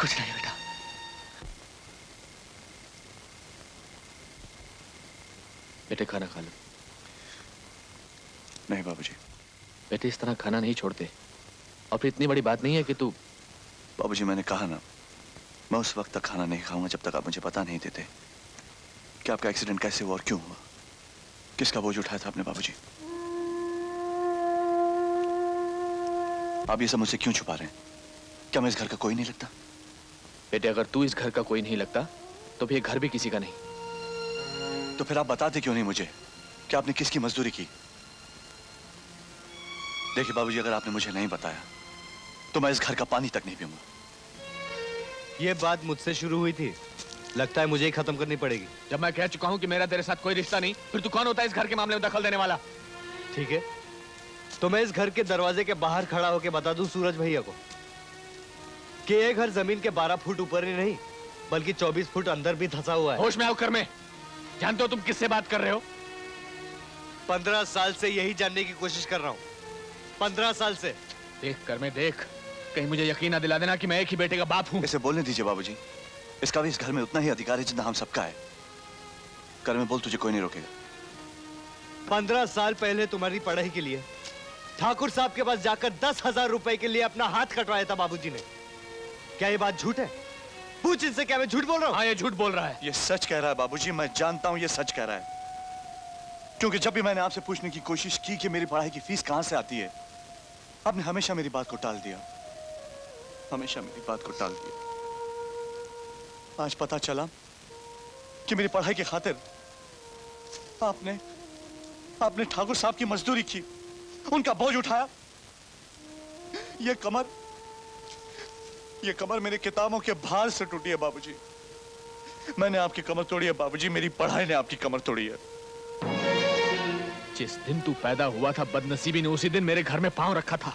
कुछ नहीं बेटा। बेटे खाना खा लो। नहीं बाबूजी। बेटे इस तरह खाना नहीं छोड़ते, और फिर इतनी बड़ी बात नहीं है कि तू। बाबूजी मैंने कहा ना, मैं उस वक्त तक खाना नहीं खाऊंगा जब तक आप मुझे बता नहीं देते कि आपका एक्सीडेंट कैसे हुआ और क्यों हुआ, किसका बोझ उठाया था आपने बाबूजी। आप ये सब मुझसे क्यों छुपा रहे हैं? क्या मैं इस घर का कोई नहीं लगता? बेटे अगर तू इस घर का कोई नहीं लगता तो फिर ये घर भी किसी का नहीं। तो फिर आप बताते क्यों नहीं मुझे कि आपने किसकी मजदूरी की। देखिए बाबूजी, अगर आपने मुझे नहीं बताया तो मैं इस घर का पानी तक नहीं पीऊंगा। ये बात मुझसे शुरू हुई थी, लगता है मुझे ही खत्म करनी पड़ेगी। जब मैं कह चुका हूं कि मेरा तेरे साथ कोई रिश्ता नहीं, फिर तू कौन होता है इस घर के मामले में दखल देने वाला? ठीक है, तो मैं इस घर के दरवाजे के बाहर खड़ा होकर बता दूं सूरज भैया को कि ये घर जमीन के 12 फुट ऊपर ही नहीं बल्कि 24 फुट अंदर भी धंसा हुआ है। होश में आओ कर में। जानते हो तुम किससे बात कर रहे हो? 15 साल से यही जानने की कोशिश कर रहा हूं, 15 साल से। देख कर में देख, कहीं मुझे यकीन ना दिला देना कि मैं एक ही बेटे का बाप हूं। इसे बोलने दीजिए बाबूजी, इसका भी इस घर में उतना ही अधिकार है जितना हम सबका है। कर में बोल, तुझे कोई नहीं रोकेगा। 15 साल पहले तुम्हारी पढ़ाई के लिए ठाकुर साहब के पास जाकर 10,000 रुपए के लिए अपना हाथ कटवाया था बाबूजी ने। क्या ये बात झूठ है? पूछ इनसे, क्या मैं झूठ बोल रहा हूँ? हाँ, ये झूठ बोल रहा है। ये सच कह रहा है बाबूजी, मैं जानता हूं ये सच कह रहा है। क्योंकि जब भी मैंने आपसे पूछने की कोशिश की कि मेरी पढ़ाई की फीस कहां से आती है, आपने हमेशा मेरी बात को टाल दिया, हमेशा मेरी बात को टाल दिया। आज पता चला कि मेरी पढ़ाई की खातिर आपने ठाकुर साहब की मजदूरी की, उनका बोझ उठाया। ये कमर मेरी किताबों के भार से टूटी है बाबूजी। मैंने आपकी कमर तोड़ी है बाबूजी, मेरी पढ़ाई ने आपकी कमर तोड़ी है। जिस दिन तू पैदा हुआ था, बदनसीबी ने उसी दिन मेरे घर में पांव रखा था।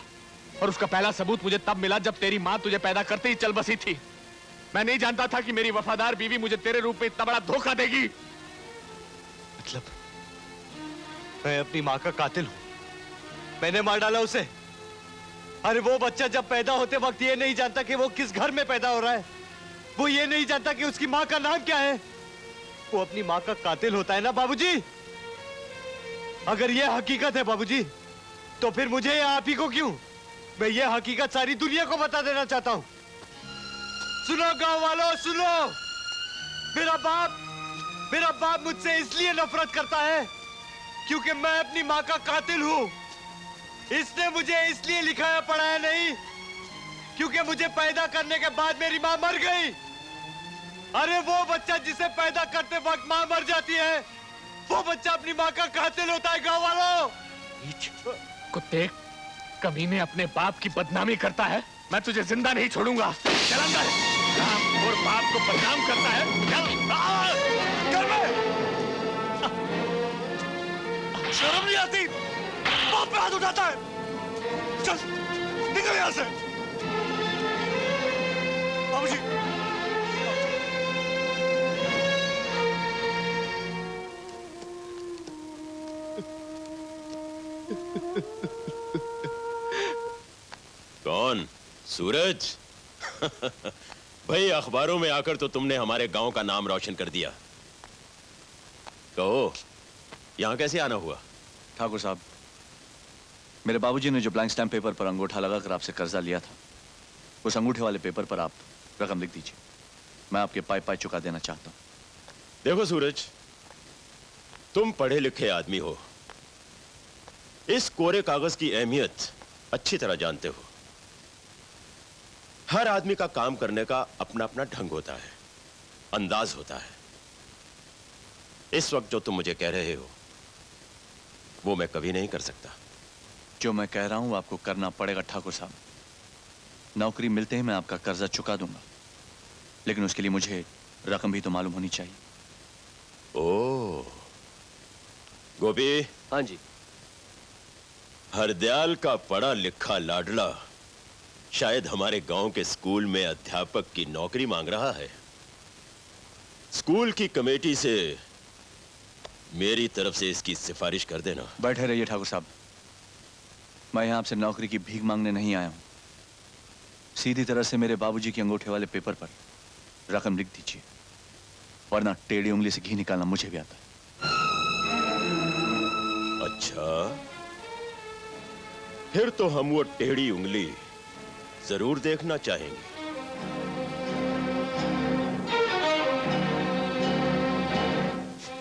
और उसका पहला सबूत मुझे तब मिला जब तेरी माँ तुझे पैदा करते ही चल बसी थी। मैं नहीं जानता था कि मेरी वफादार बीवी मुझे तेरे रूप में इतना बड़ा धोखा देगी। मतलब मैं अपनी माँ का कातिल हूं? मैंने मार डाला उसे? अरे वो बच्चा जब पैदा होते वक्त ये नहीं जानता कि वो किस घर में पैदा हो रहा है, वो ये नहीं जानता कि उसकी माँ का नाम क्या है। वो अपनी माँ का कातिल होता है ना बाबूजी? अगर ये हकीकत है बाबूजी, तो फिर मुझे आप ही को क्यों? मैं ये हकीकत सारी दुनिया को बता देना चाहता हूं। सुनो गांव वालों, सुनो। मेरा बाप मुझसे इसलिए नफरत करता है क्योंकि मैं अपनी माँ का कातिल हूं। इसने मुझे इसलिए लिखाया पढ़ाया नहीं क्योंकि मुझे पैदा करने के बाद मेरी माँ मर गई। अरे वो बच्चा जिसे पैदा करते वक्त माँ मर जाती है, वो बच्चा अपनी माँ का कातिल होता है गांव वालों। कुत्ते, कमीने अपने बाप की बदनामी करता है। मैं तुझे जिंदा नहीं छोड़ूंगा। चल अंदर। राम और बाप को बदनाम करता है। चल कर में। शर्म नहीं आती? बाप पे हाथ उठाता है। चल निकल यहां से। बाबूजी, कौन? सूरज? भाई, अखबारों में आकर तो तुमने हमारे गांव का नाम रोशन कर दिया। कहो, यहां कैसे आना हुआ? ठाकुर साहब, मेरे बाबूजी ने जो ब्लैंक स्टैम्प पेपर पर अंगूठा लगाकर आपसे कर्जा लिया था, उस अंगूठे वाले पेपर पर आप रकम लिख दीजिए। मैं आपके पाई पाई चुका देना चाहता हूं। देखो सूरज, तुम पढ़े लिखे आदमी हो, इस कोरे कागज की अहमियत अच्छी तरह जानते हो। हर आदमी का काम करने का अपना अपना ढंग होता है, अंदाज होता है। इस वक्त जो तुम मुझे कह रहे हो वो मैं कभी नहीं कर सकता। जो मैं कह रहा हूं आपको करना पड़ेगा ठाकुर साहब। नौकरी मिलते ही मैं आपका कर्जा चुका दूंगा, लेकिन उसके लिए मुझे रकम भी तो मालूम होनी चाहिए। ओह, गोपी। हाँ जी। हरदयाल का पढ़ा लिखा लाडला शायद हमारे गांव के स्कूल में अध्यापक की नौकरी मांग रहा है। स्कूल की कमेटी से मेरी तरफ से इसकी सिफारिश कर देना। बैठे रहिए ठाकुर साहब, मैं यहां आपसे नौकरी की भीख मांगने नहीं आया हूं। सीधी तरह से मेरे बाबूजी के अंगूठे वाले पेपर पर रकम लिख दीजिए, वरना टेढ़ी उंगली से घी निकालना मुझे भी आता है। अच्छा, फिर तो हम वो टेढ़ी उंगली जरूर देखना चाहेंगे।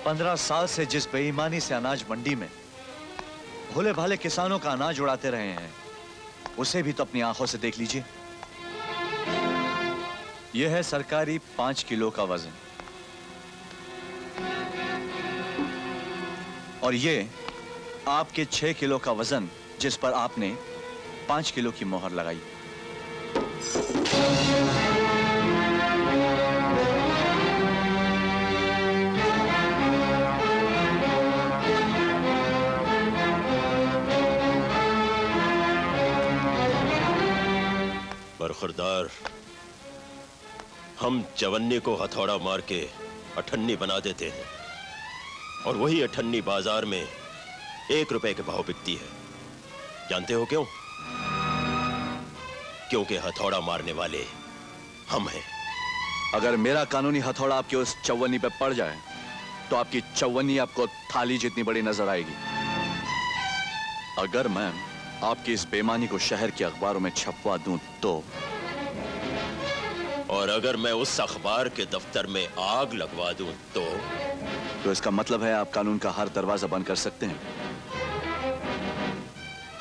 15 साल से जिस बेईमानी से अनाज मंडी में भोले भाले किसानों का अनाज उड़ाते रहे हैं, उसे भी तो अपनी आंखों से देख लीजिए। यह है सरकारी 5 किलो का वजन, और ये आपके 6 किलो का वजन, जिस पर आपने 5 किलो की मोहर लगाई। बरखुरदार, हम चवन्नी को हथौड़ा मार के अठन्नी बना देते हैं और वही अठन्नी बाजार में 1 रुपए के भाव बिकती है। जानते हो क्यों? क्योंकि हथौड़ा मारने वाले हम हैं। अगर मेरा कानूनी हथौड़ा आपकी उस चौवन्नी पे पड़ जाए तो आपकी चौवन्नी आपको थाली जितनी बड़ी नजर आएगी। अगर मैं आपकी इस बेईमानी को शहर के अखबारों में छपवा दूं तो, और अगर मैं उस अखबार के दफ्तर में आग लगवा दूं तो इसका मतलब है आप कानून का हर दरवाजा बंद कर सकते हैं।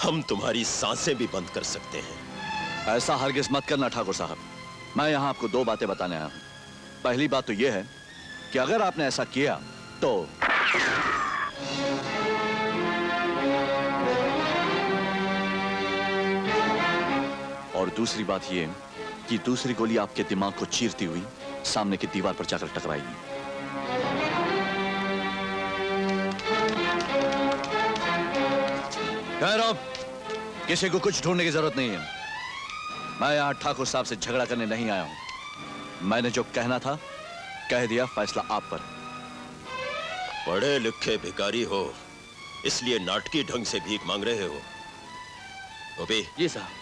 हम तुम्हारी सांसें भी बंद कर सकते हैं। ऐसा हरगिज मत करना ठाकुर साहब। मैं यहां आपको 2 बातें बताने आया हूं। पहली बात तो यह है कि अगर आपने ऐसा किया तो और दूसरी बात यह कि दूसरी गोली आपके दिमाग को चीरती हुई सामने की दीवार पर जाकर टकराएगी। खैर, किसी को कुछ ढूंढने की जरूरत नहीं है। मैं यहां ठाकुर साहब से झगड़ा करने नहीं आया हूं। मैंने जो कहना था कह दिया, फैसला आप पर। पढ़े लिखे भिखारी हो इसलिए नाटकी ढंग से भीख मांग रहे हो। गोपी जी साहब।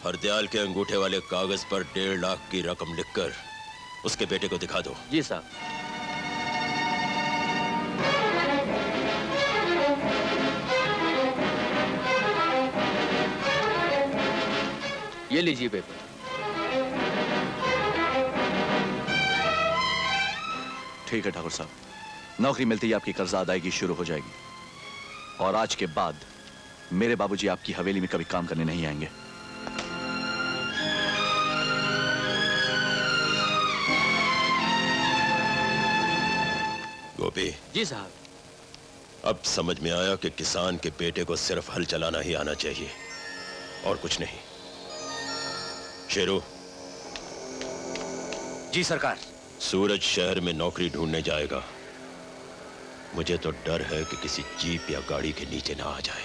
हरदयाल के अंगूठे वाले कागज पर 1.5 लाख की रकम लिखकर उसके बेटे को दिखा दो। जी साहब। ये लीजिए पेपर। ठीक है ठाकुर साहब, नौकरी मिलते ही आपकी कर्जा अदायगी शुरू हो जाएगी और आज के बाद मेरे बाबूजी आपकी हवेली में कभी काम करने नहीं आएंगे। गोपी जी साहब। अब समझ में आया कि किसान के बेटे को सिर्फ हल चलाना ही आना चाहिए और कुछ नहीं। शेरू। जी सरकार। सूरज शहर में नौकरी ढूंढने जाएगा। मुझे तो डर है कि किसी जीप या गाड़ी के नीचे ना आ जाए।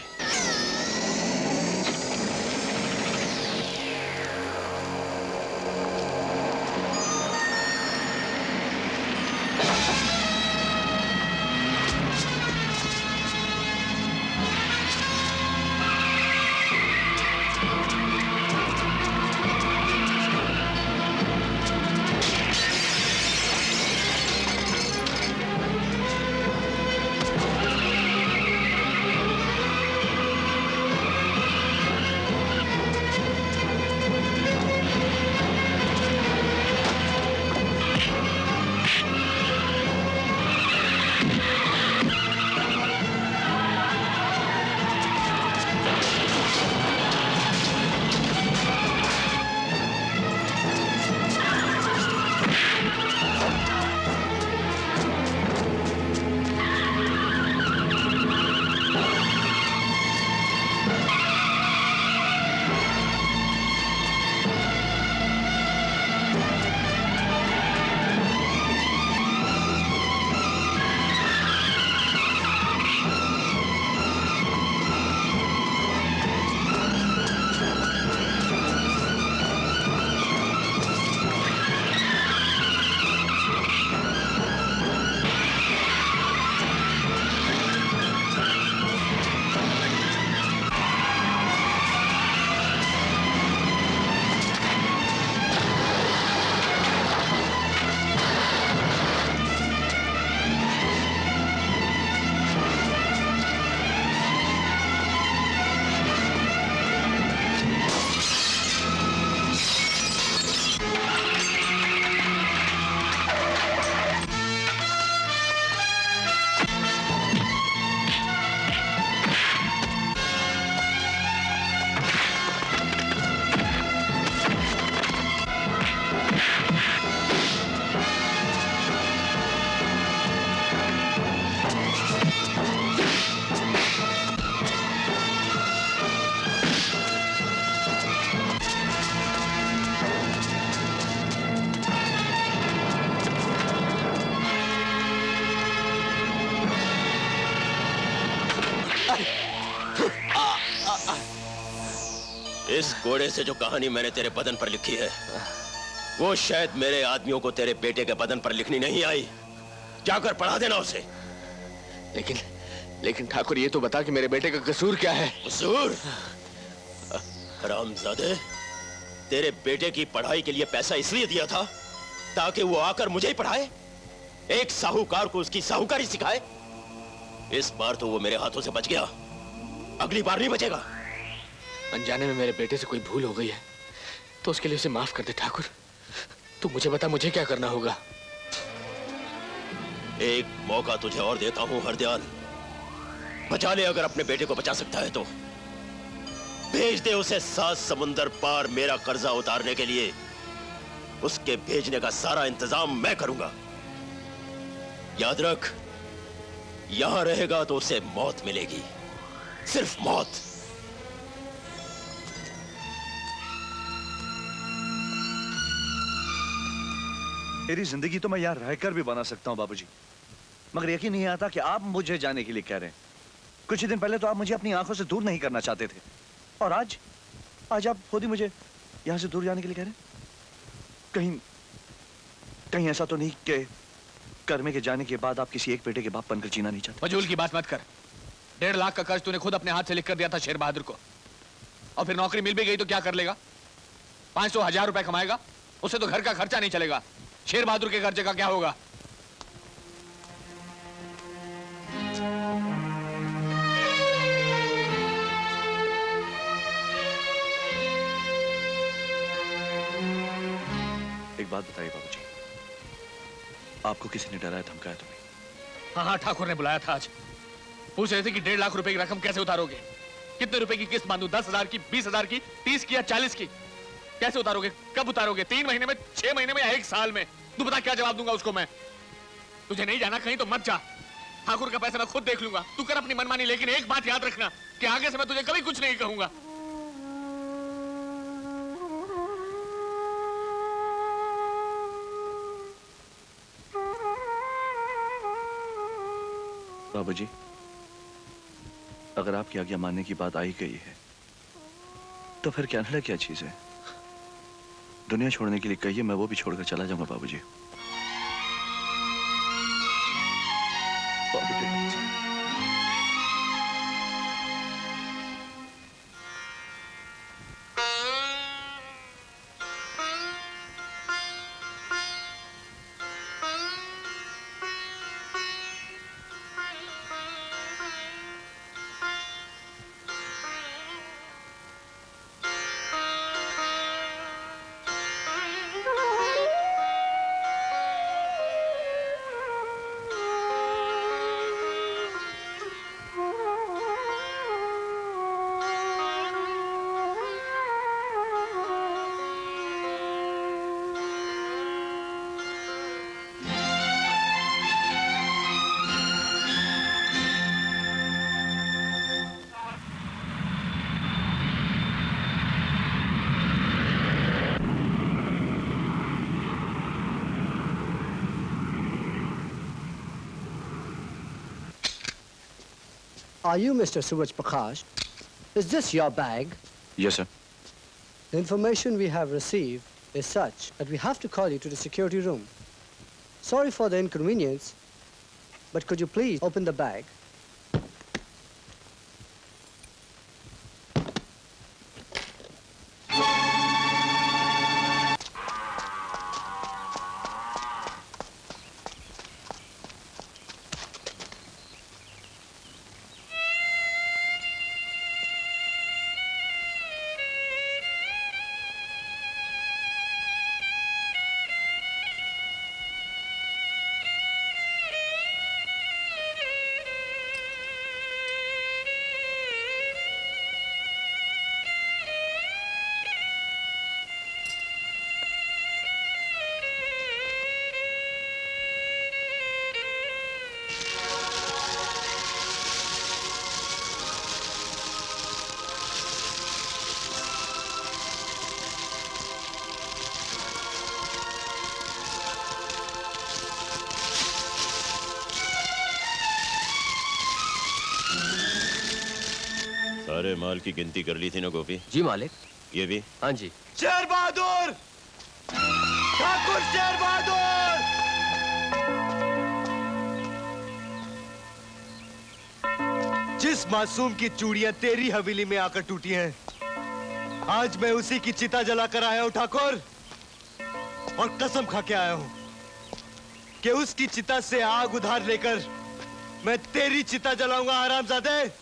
इस कोड़े से जो कहानी मैंने तेरे बदन पर लिखी है, वो शायद मेरे आदमियों को तेरे बेटे के बदन पर लिखनी नहीं आई। जाकर पढ़ा देना उसे। लेकिन ठाकुर, ये तो बता कि मेरे बेटे का कसूर क्या है? कसूर? हरामजादे, तेरे बेटे की पढ़ाई के लिए पैसा इसलिए दिया था ताकि वो आकर मुझे ही पढ़ाए, एक साहूकार को उसकी साहूकारी सिखाए। इस बार तो वो मेरे हाथों से बच गया, अगली बार नहीं बचेगा। अनजाने में मेरे बेटे से कोई भूल हो गई है तो उसके लिए उसे माफ कर दे ठाकुर। तू मुझे बता, मुझे क्या करना होगा? एक मौका तुझे और देता हूं हरदयाल, बचा ले अगर अपने बेटे को बचा सकता है तो। भेज दे उसे 7 समुंदर पार मेरा कर्जा उतारने के लिए। उसके भेजने का सारा इंतजाम मैं करूंगा। याद रख, यहां रहेगा तो उसे मौत मिलेगी, सिर्फ मौत। मेरी जिंदगी तो मैं यहाँ रहकर भी बना सकता हूँ बाबूजी, मगर यकीन नहीं आता कि आप मुझे जाने के लिए कह रहे हैं। कुछ ही दिन पहले तो आप मुझे अपनी आंखों से दूर नहीं करना चाहते थे, और आज आप खुद ही मुझे यहाँ से दूर जाने के लिए कह रहे हैं। कहीं ऐसा तो नहीं कि कर्मे के जाने के बाद आप किसी एक बेटे के बाप बनकर जीना नहीं चाहते? फजूल की बात मत कर। 1.5 लाख का कर्ज तूने खुद अपने हाथ से लिख कर दिया था शेर बहादुर को, और फिर नौकरी मिल भी गई तो क्या कर लेगा? 500-1000 रुपए कमाएगा, उससे तो घर का खर्चा नहीं चलेगा। शेर बहादुर के कर्जे का क्या होगा? एक बात बताइए बाबूजी, आपको किसी ने डराया धमकाया तुम्हें? हाँ, ठाकुर ने बुलाया था आज। पूछ रहे थे कि 1.5 लाख रुपए की रकम कैसे उतारोगे, कितने रुपए की किस्त बांधू, 10,000 की, 20,000 की, 30 की या 40 की? कैसे उतारोगे, कब उतारोगे? 3 महीने में, 6 महीने में या 1 साल में? तू बता, क्या जवाब दूंगा उसको मैं? तुझे नहीं जाना कहीं तो मत जा, ठाकुर का पैसा मैं खुद देख लूंगा। तू कर अपनी मनमानी, लेकिन एक बात याद रखना कि आगे से मैं तुझे कभी कुछ नहीं कहूंगा। बाबूजी, अगर आपकी आज्ञा मानने की बात आई गई है तो फिर कनाडा क्या चीज है? दुनिया छोड़ने के लिए कहिए, मैं वो भी छोड़कर चला जाऊंगा बाबूजी। Are you Mr. Suraj Prakash? Is this your bag? Yes, sir. The information we have received is such that we have to call you to the security room. Sorry for the inconvenience, but could you please open the bag? सारे माल की गिनती कर ली थी ना गोपी? जी मालिक। ये भी? हाँ जी। शेर बहादुर, ठाकुर शेर बहादुर। जिस मासूम की चूड़ियां तेरी हवेली में आकर टूटी हैं, आज मैं उसी की चिता जलाकर आया हूं ठाकुर, और कसम खा के आया हूं कि उसकी चिता से आग उधार लेकर मैं तेरी चिता जलाऊंगा हरामजादे।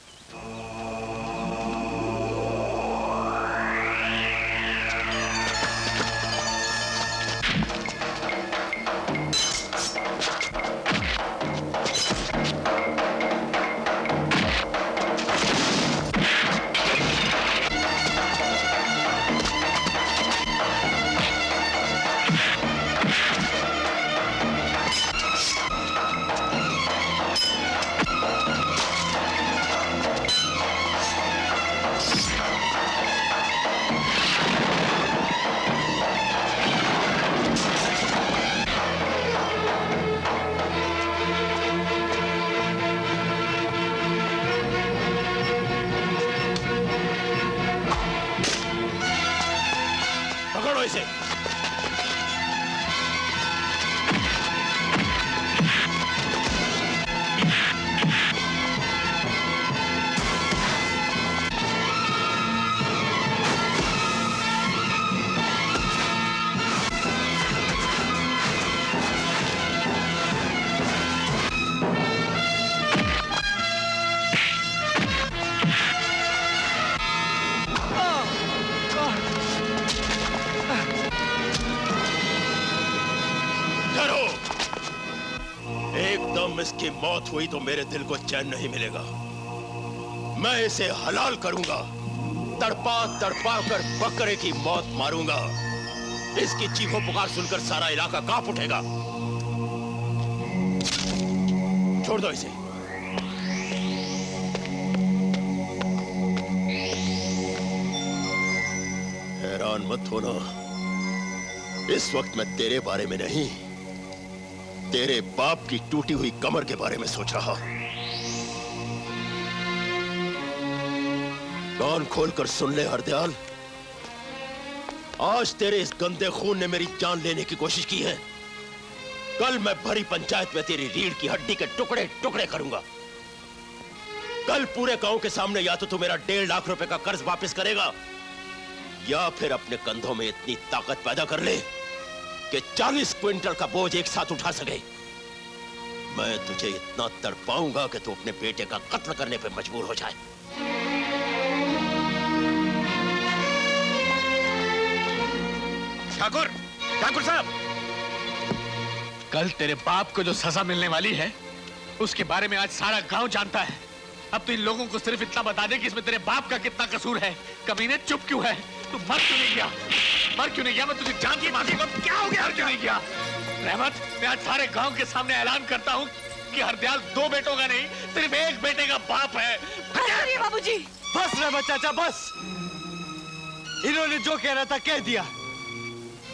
पकड़ो इसे। डरो, एकदम इसकी मौत हुई तो मेरे दिल को चैन नहीं मिलेगा। मैं इसे हलाल करूंगा, तड़पा तड़पा कर बकरे की मौत मारूंगा। इसकी चीखों पुकार सुनकर सारा इलाका कांप उठेगा। छोड़ दो इसे। हैरान मत होना, इस वक्त मैं तेरे बारे में नहीं, तेरे बाप की टूटी हुई कमर के बारे में सोच रहा। कान खोलकर सुन ले हरदयाल, आज तेरे इस गंदे खून ने मेरी जान लेने की कोशिश की है। कल मैं भरी पंचायत में तेरी रीढ़ की हड्डी के टुकड़े टुकड़े करूंगा। कल पूरे गांव के सामने या तो तू मेरा 1.5 लाख रुपए का कर्ज वापस करेगा, या फिर अपने कंधों में इतनी ताकत पैदा कर ले कि 40 क्विंटल का बोझ एक साथ उठा सके। मैं तुझे इतना तड़पाऊंगा कि तू अपने बेटे का कत्ल करने पर मजबूर हो जाए। ठाकुर, ठाकुर साहब, कल तेरे बाप को जो सजा मिलने वाली है उसके बारे में आज सारा गांव जानता है। अब तो इन लोगों को सिर्फ इतना बता दे कि इसमें तेरे बाप का कितना कसूर है। कमीने चुप क्यों है? तू मर क्यों नहीं गया? मर क्यों नहीं गया? मैं तुझे जान की मांगूंगा। क्या हो गया? क्यों नहीं गया? रहमत, मैं आज सारे गांव के सामने ऐलान करता हूँ कि हरदयाल 2 बेटों का नहीं, सिर्फ एक बेटे का बाप है। बाबूजी, बस रहमत चाचा बस। इन्होंने जो कहना था कह दिया,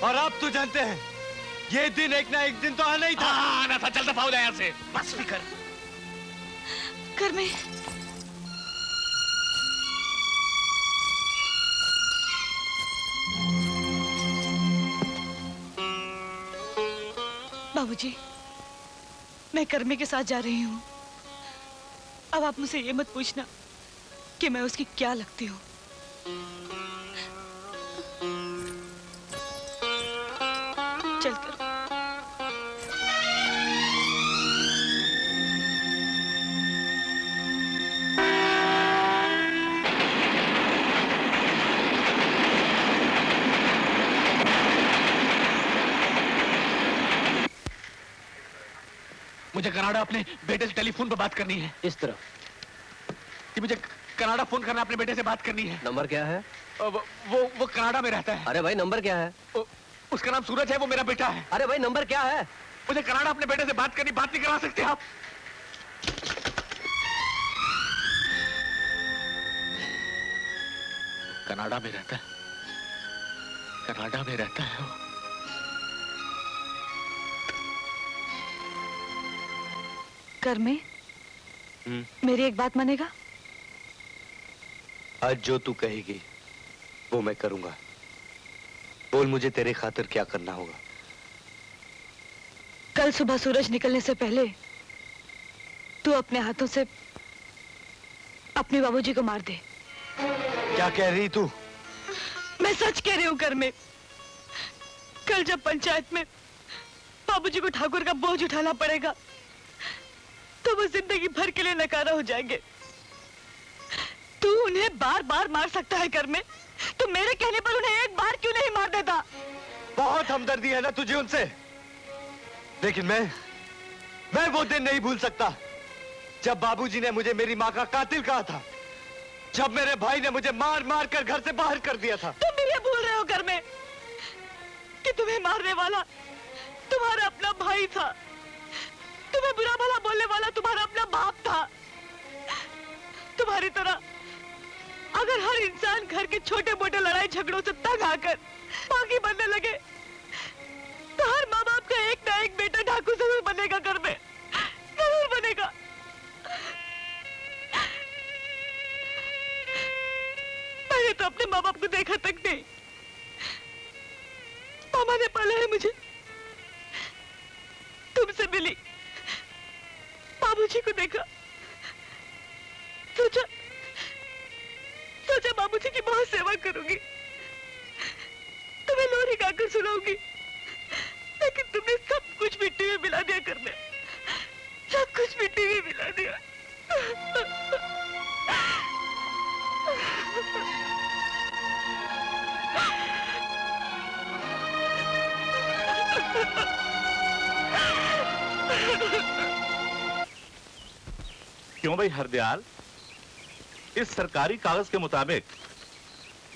और आप तो जानते हैं ये दिन एक ना एक दिन तो आना ही था। आना था। चल दफा हो जाए यहाँ से। बस भी घर में बाबूजी, मैं कर्मे के साथ जा रही हूँ। अब आप मुझसे ये मत पूछना कि मैं उसकी क्या लगती हूँ। चलकर मुझे कनाडा अपने बेटे से टेलीफोन पर बात करनी है। इस तरफ। मुझे कनाडा फोन करना, अपने बेटे से बात करनी है। नंबर क्या है? वो कनाडा में रहता है। अरे भाई नंबर क्या है? उसका नाम सूरज है, वो मेरा बेटा है। अरे भाई नंबर क्या है? मुझे कनाडा अपने बेटे से बात करनी, बात नहीं करा सकते आप? कनाडा में रहता है, कनाडा में रहता है वो। कर में मेरी एक बात मानेगा? आज जो तू कहेगी वो मैं करूंगा। बोल मुझे तेरे खातिर क्या करना होगा। कल सुबह सूरज निकलने से पहले तू अपने हाथों से अपने बाबूजी को मार दे। क्या कह रही तू? मैं सच कह रही हूँ घर में। कल जब पंचायत में बाबूजी को ठाकुर का बोझ उठाना पड़ेगा तो वो जिंदगी भर के लिए नकारा हो जाएंगे। तू उन्हें बार बार मार सकता है घर में, तो मेरे कहने पर उन्हें एक बार क्यों नहीं मार देता? बहुत हमदर्दी है ना तुझे उनसे, लेकिन मैं वो दिन नहीं भूल सकता जब बाबूजी ने मुझे मेरी माँ का कातिल कहा था, जब मेरे भाई ने मुझे मार मार कर घर से बाहर कर दिया था। तुम भी ये भूल रहे हो घर में कि तुम्हें मारने वाला तुम्हारा अपना भाई था, तुम्हें बुरा भला बोलने वाला तुम्हारा अपना बाप था। तुम्हारी तरह अगर हर इंसान घर के छोटे मोटे लड़ाई झगड़ों से तंग आकर बागी बनने लगे तो हर माँ बाप का एक ना एक बेटा डाकू जरूर बनेगा घर में, जरूर बनेगा। मैंने तो अपने माँ बाप को देखा तक नहीं। मामा ने पाला है मुझे, तुमसे मिली, बाबूजी को देखा, सोचा बाबूजी की बहुत सेवा करूंगी, तुम्हें लोरी गाकर सुनाऊंगी, लेकिन तुमने सब कुछ मिट्टी में मिला दिया घर में, सब कुछ मिट्टी में मिला दिया। क्यों भाई हरदयाल, इस सरकारी कागज के मुताबिक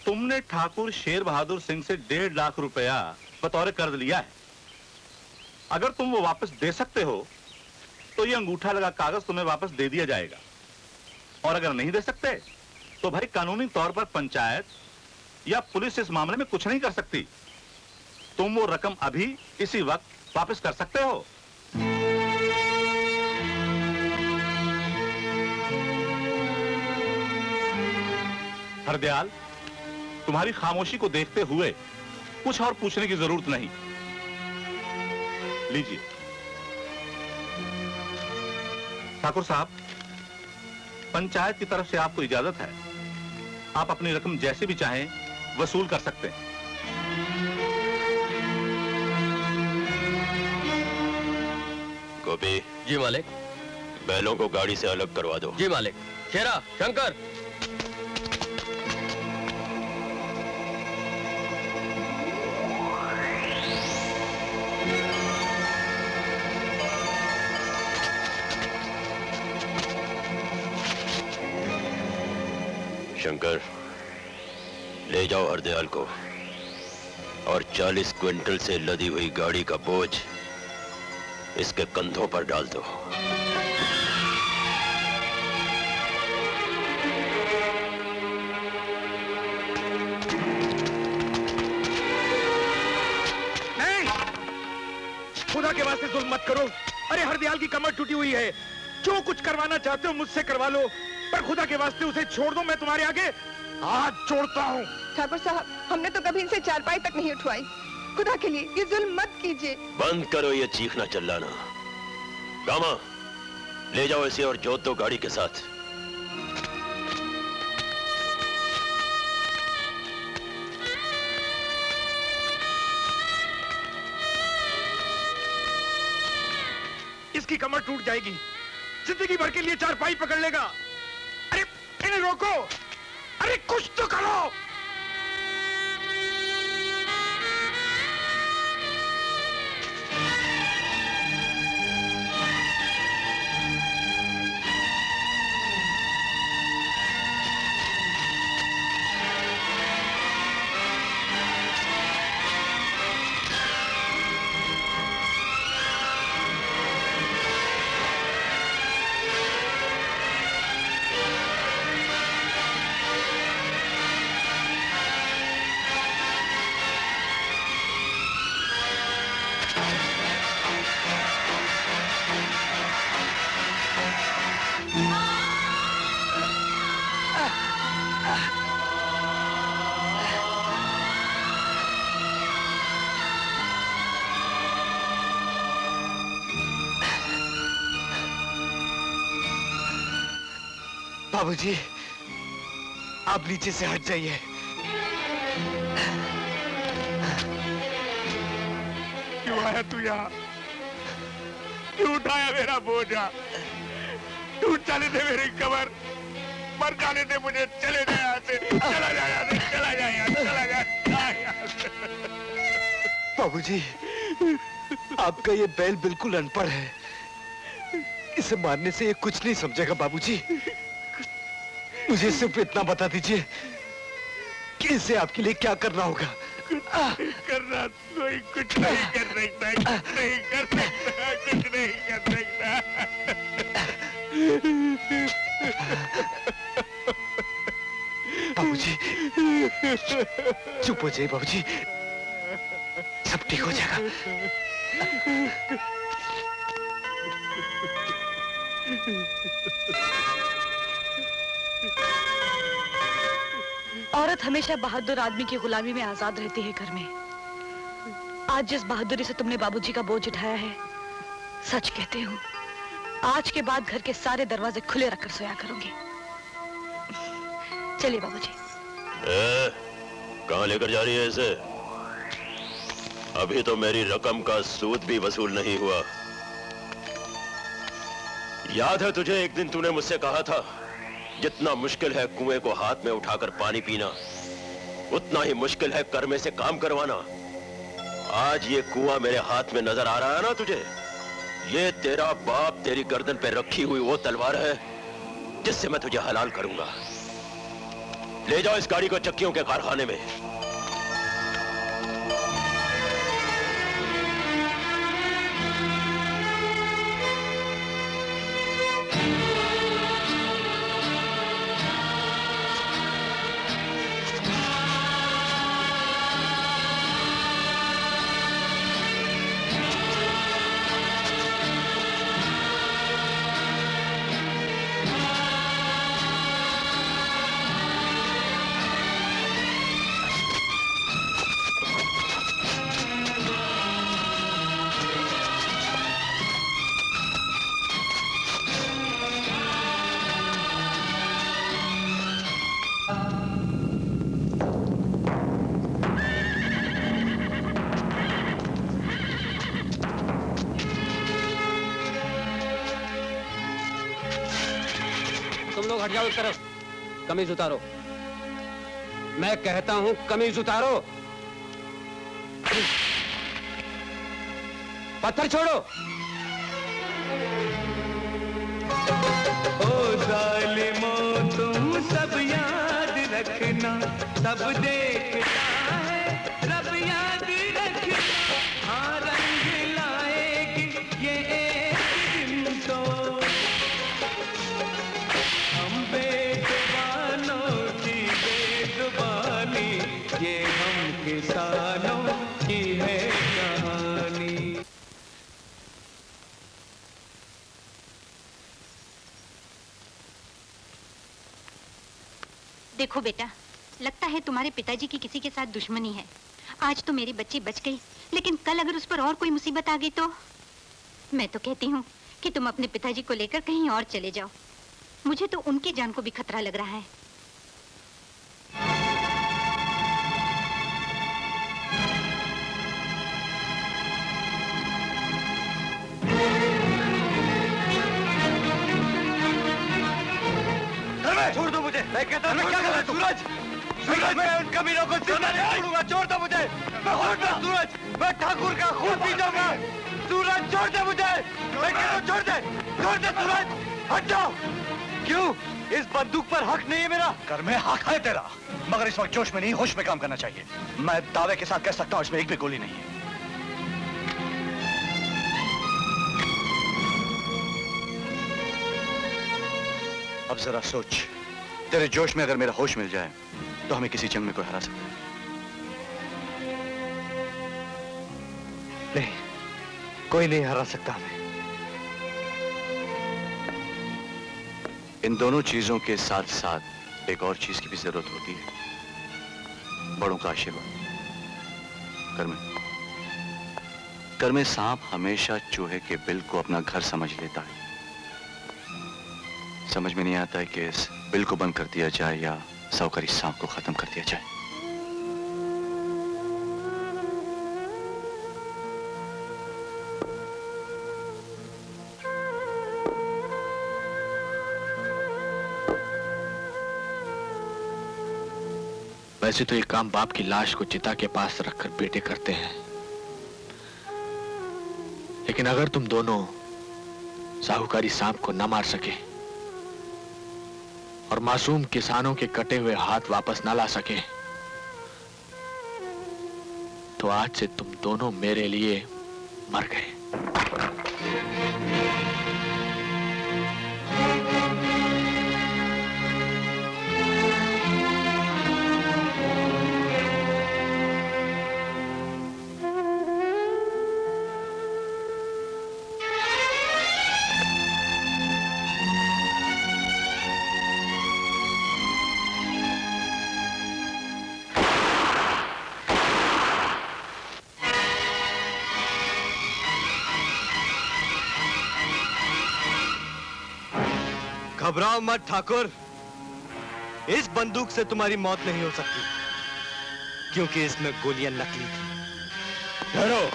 तुमने ठाकुर शेर बहादुर सिंह से 1.5 लाख रुपया बतौर कर्ज लिया है। अगर तुम वो वापस दे सकते हो तो ये अंगूठा लगा कागज तुम्हें वापस दे दिया जाएगा, और अगर नहीं दे सकते तो भाई कानूनी तौर पर पंचायत या पुलिस इस मामले में कुछ नहीं कर सकती। तुम वो रकम अभी इसी वक्त वापस कर सकते हो। हरदयाल, तुम्हारी खामोशी को देखते हुए कुछ और पूछने की जरूरत नहीं। लीजिए। ठाकुर साहब, पंचायत की तरफ से आपको इजाजत है, आप अपनी रकम जैसे भी चाहें वसूल कर सकते हैं। गोपी। जी मालिक। बैलों को गाड़ी से अलग करवा दो। जी मालिक। शेरा, शंकर। शंकर, ले जाओ हरदयाल को और 40 क्विंटल से लदी हुई गाड़ी का बोझ इसके कंधों पर डाल दो। नहीं, खुदा के वास्ते जुल्म मत करो। अरे हरदयाल की कमर टूटी हुई है, जो कुछ करवाना चाहते हो मुझसे करवा लो, पर खुदा के वास्ते उसे छोड़ दो। मैं तुम्हारे आगे हाथ जोड़ता हूँ। ठाकुर साहब, हमने तो कभी इनसे चारपाई तक नहीं उठवाई। खुदा के लिए ये जुल्म मत कीजिए। बंद करो ये चीखना चिल्लाना। गामा, ले जाओ इसे और जोत दो गाड़ी के साथ। इसकी कमर टूट जाएगी, जिंदगी भर के लिए चारपाई पकड़ लेगा। अरे इन्हें रोको, अरे कुछ तो करो। बाबूजी, आप नीचे से हट जाइए। क्यों आया तू यहाँ? क्यों उठाया मेरा बोझा? टूट जाने दे मेरी कमर, मर जाने दे मुझे, चले जा यहाँ से, चला जा यहाँ से, चला जा यहाँ, चला जा। बाबूजी, आपका ये बैल बिल्कुल अनपढ़ है। इसे मारने से ये कुछ नहीं समझेगा बाबूजी। मुझे सिर्फ इतना बता दीजिए कि इसे आपके लिए क्या करना होगा। करना कोई कुछ नहीं कर सकता, कुछ नहीं कर सकता, कुछ नहीं कर सकता। बाबूजी, चुप हो जाइए बाबूजी, सब ठीक हो जाएगा। औरत हमेशा बहादुर आदमी की गुलामी में आजाद रहती है घर में। आज जिस बहादुरी से तुमने बाबूजी का बोझ उठाया है, सच कहते हो, आज के बाद घर के सारे दरवाजे खुले रखकर सोया करूंगी। चलिए बाबूजी। कहाँ लेकर जा रही है इसे? अभी तो मेरी रकम का सूद भी वसूल नहीं हुआ। याद है तुझे, एक दिन तूने मुझसे कहा था, जितना मुश्किल है कुएं को हाथ में उठाकर पानी पीना, उतना ही मुश्किल है कर्मे से काम करवाना। आज ये कुआं मेरे हाथ में नजर आ रहा है ना तुझे? ये तेरा बाप तेरी गर्दन पे रखी हुई वो तलवार है जिससे मैं तुझे हलाल करूंगा। ले जाओ इस गाड़ी को चक्कियों के कारखाने में। हट जाओ एक तरफ। कमीज उतारो। मैं कहता हूं कमीज उतारो। पत्थर छोड़ो। ओ जालिमों तुम सब याद रखना, सब देखता है रब याद रखना। हाँ रंग लाएगी ये एक दिन तो, हम बेजुबानों की बेजुबानी, ये हम किसानों की है कहानी। देखो बेटा, लगता है तुम्हारे पिताजी की किसी के साथ दुश्मनी है। आज तो मेरी बच्ची बच गई, लेकिन कल अगर उस पर और कोई मुसीबत आ गई तो? मैं तो कहती हूँ कि तुम अपने पिताजी को लेकर कहीं और चले जाओ। मुझे तो उनकी जान को भी खतरा लग रहा है। छोड़ दो मुझे। मैं कहता हूँ क्या कर रहा है सूरज? सूरज, मैं उन कमीनों को जिंदा नहीं छोड़ूंगा। छोड़ दो मुझे। सूरज, मैं ठाकुर का खून पी जाऊंगा। सूरज छोड़ दे मुझे। मैं कहता हूँ छोड़ दे, छोड़ दे सूरज, हट जाओ। क्यों? इस बंदूक पर हक नहीं है मेरा? कर में हक है तेरा, मगर इस वक्त जोश में नहीं होश में काम करना चाहिए। मैं दावे के साथ कह सकता हूँ इसमें एक भी गोली नहीं है। अब जरा सोच, तेरे जोश में अगर मेरा होश मिल जाए तो हमें किसी जंग में कोई हरा सकता है? नहीं, कोई नहीं हरा सकता हमें। इन दोनों चीजों के साथ साथ एक और चीज की भी जरूरत होती है, बड़ों का आशीर्वाद। कर में सांप हमेशा चूहे के बिल को अपना घर समझ लेता है। समझ में नहीं आता है कि इस बिल को बंद कर दिया जाए या साहूकारी सांप को खत्म कर दिया जाए। वैसे तो ये काम बाप की लाश को चिता के पास रखकर बेटे करते हैं, लेकिन अगर तुम दोनों साहूकारी सांप को न मार सके और मासूम किसानों के कटे हुए हाथ वापस न ला सके, तो आज से तुम दोनों मेरे लिए मर गए। घबराओ मत ठाकुर, इस बंदूक से तुम्हारी मौत नहीं हो सकती, क्योंकि इसमें गोलियां नकली थी। ठहरो,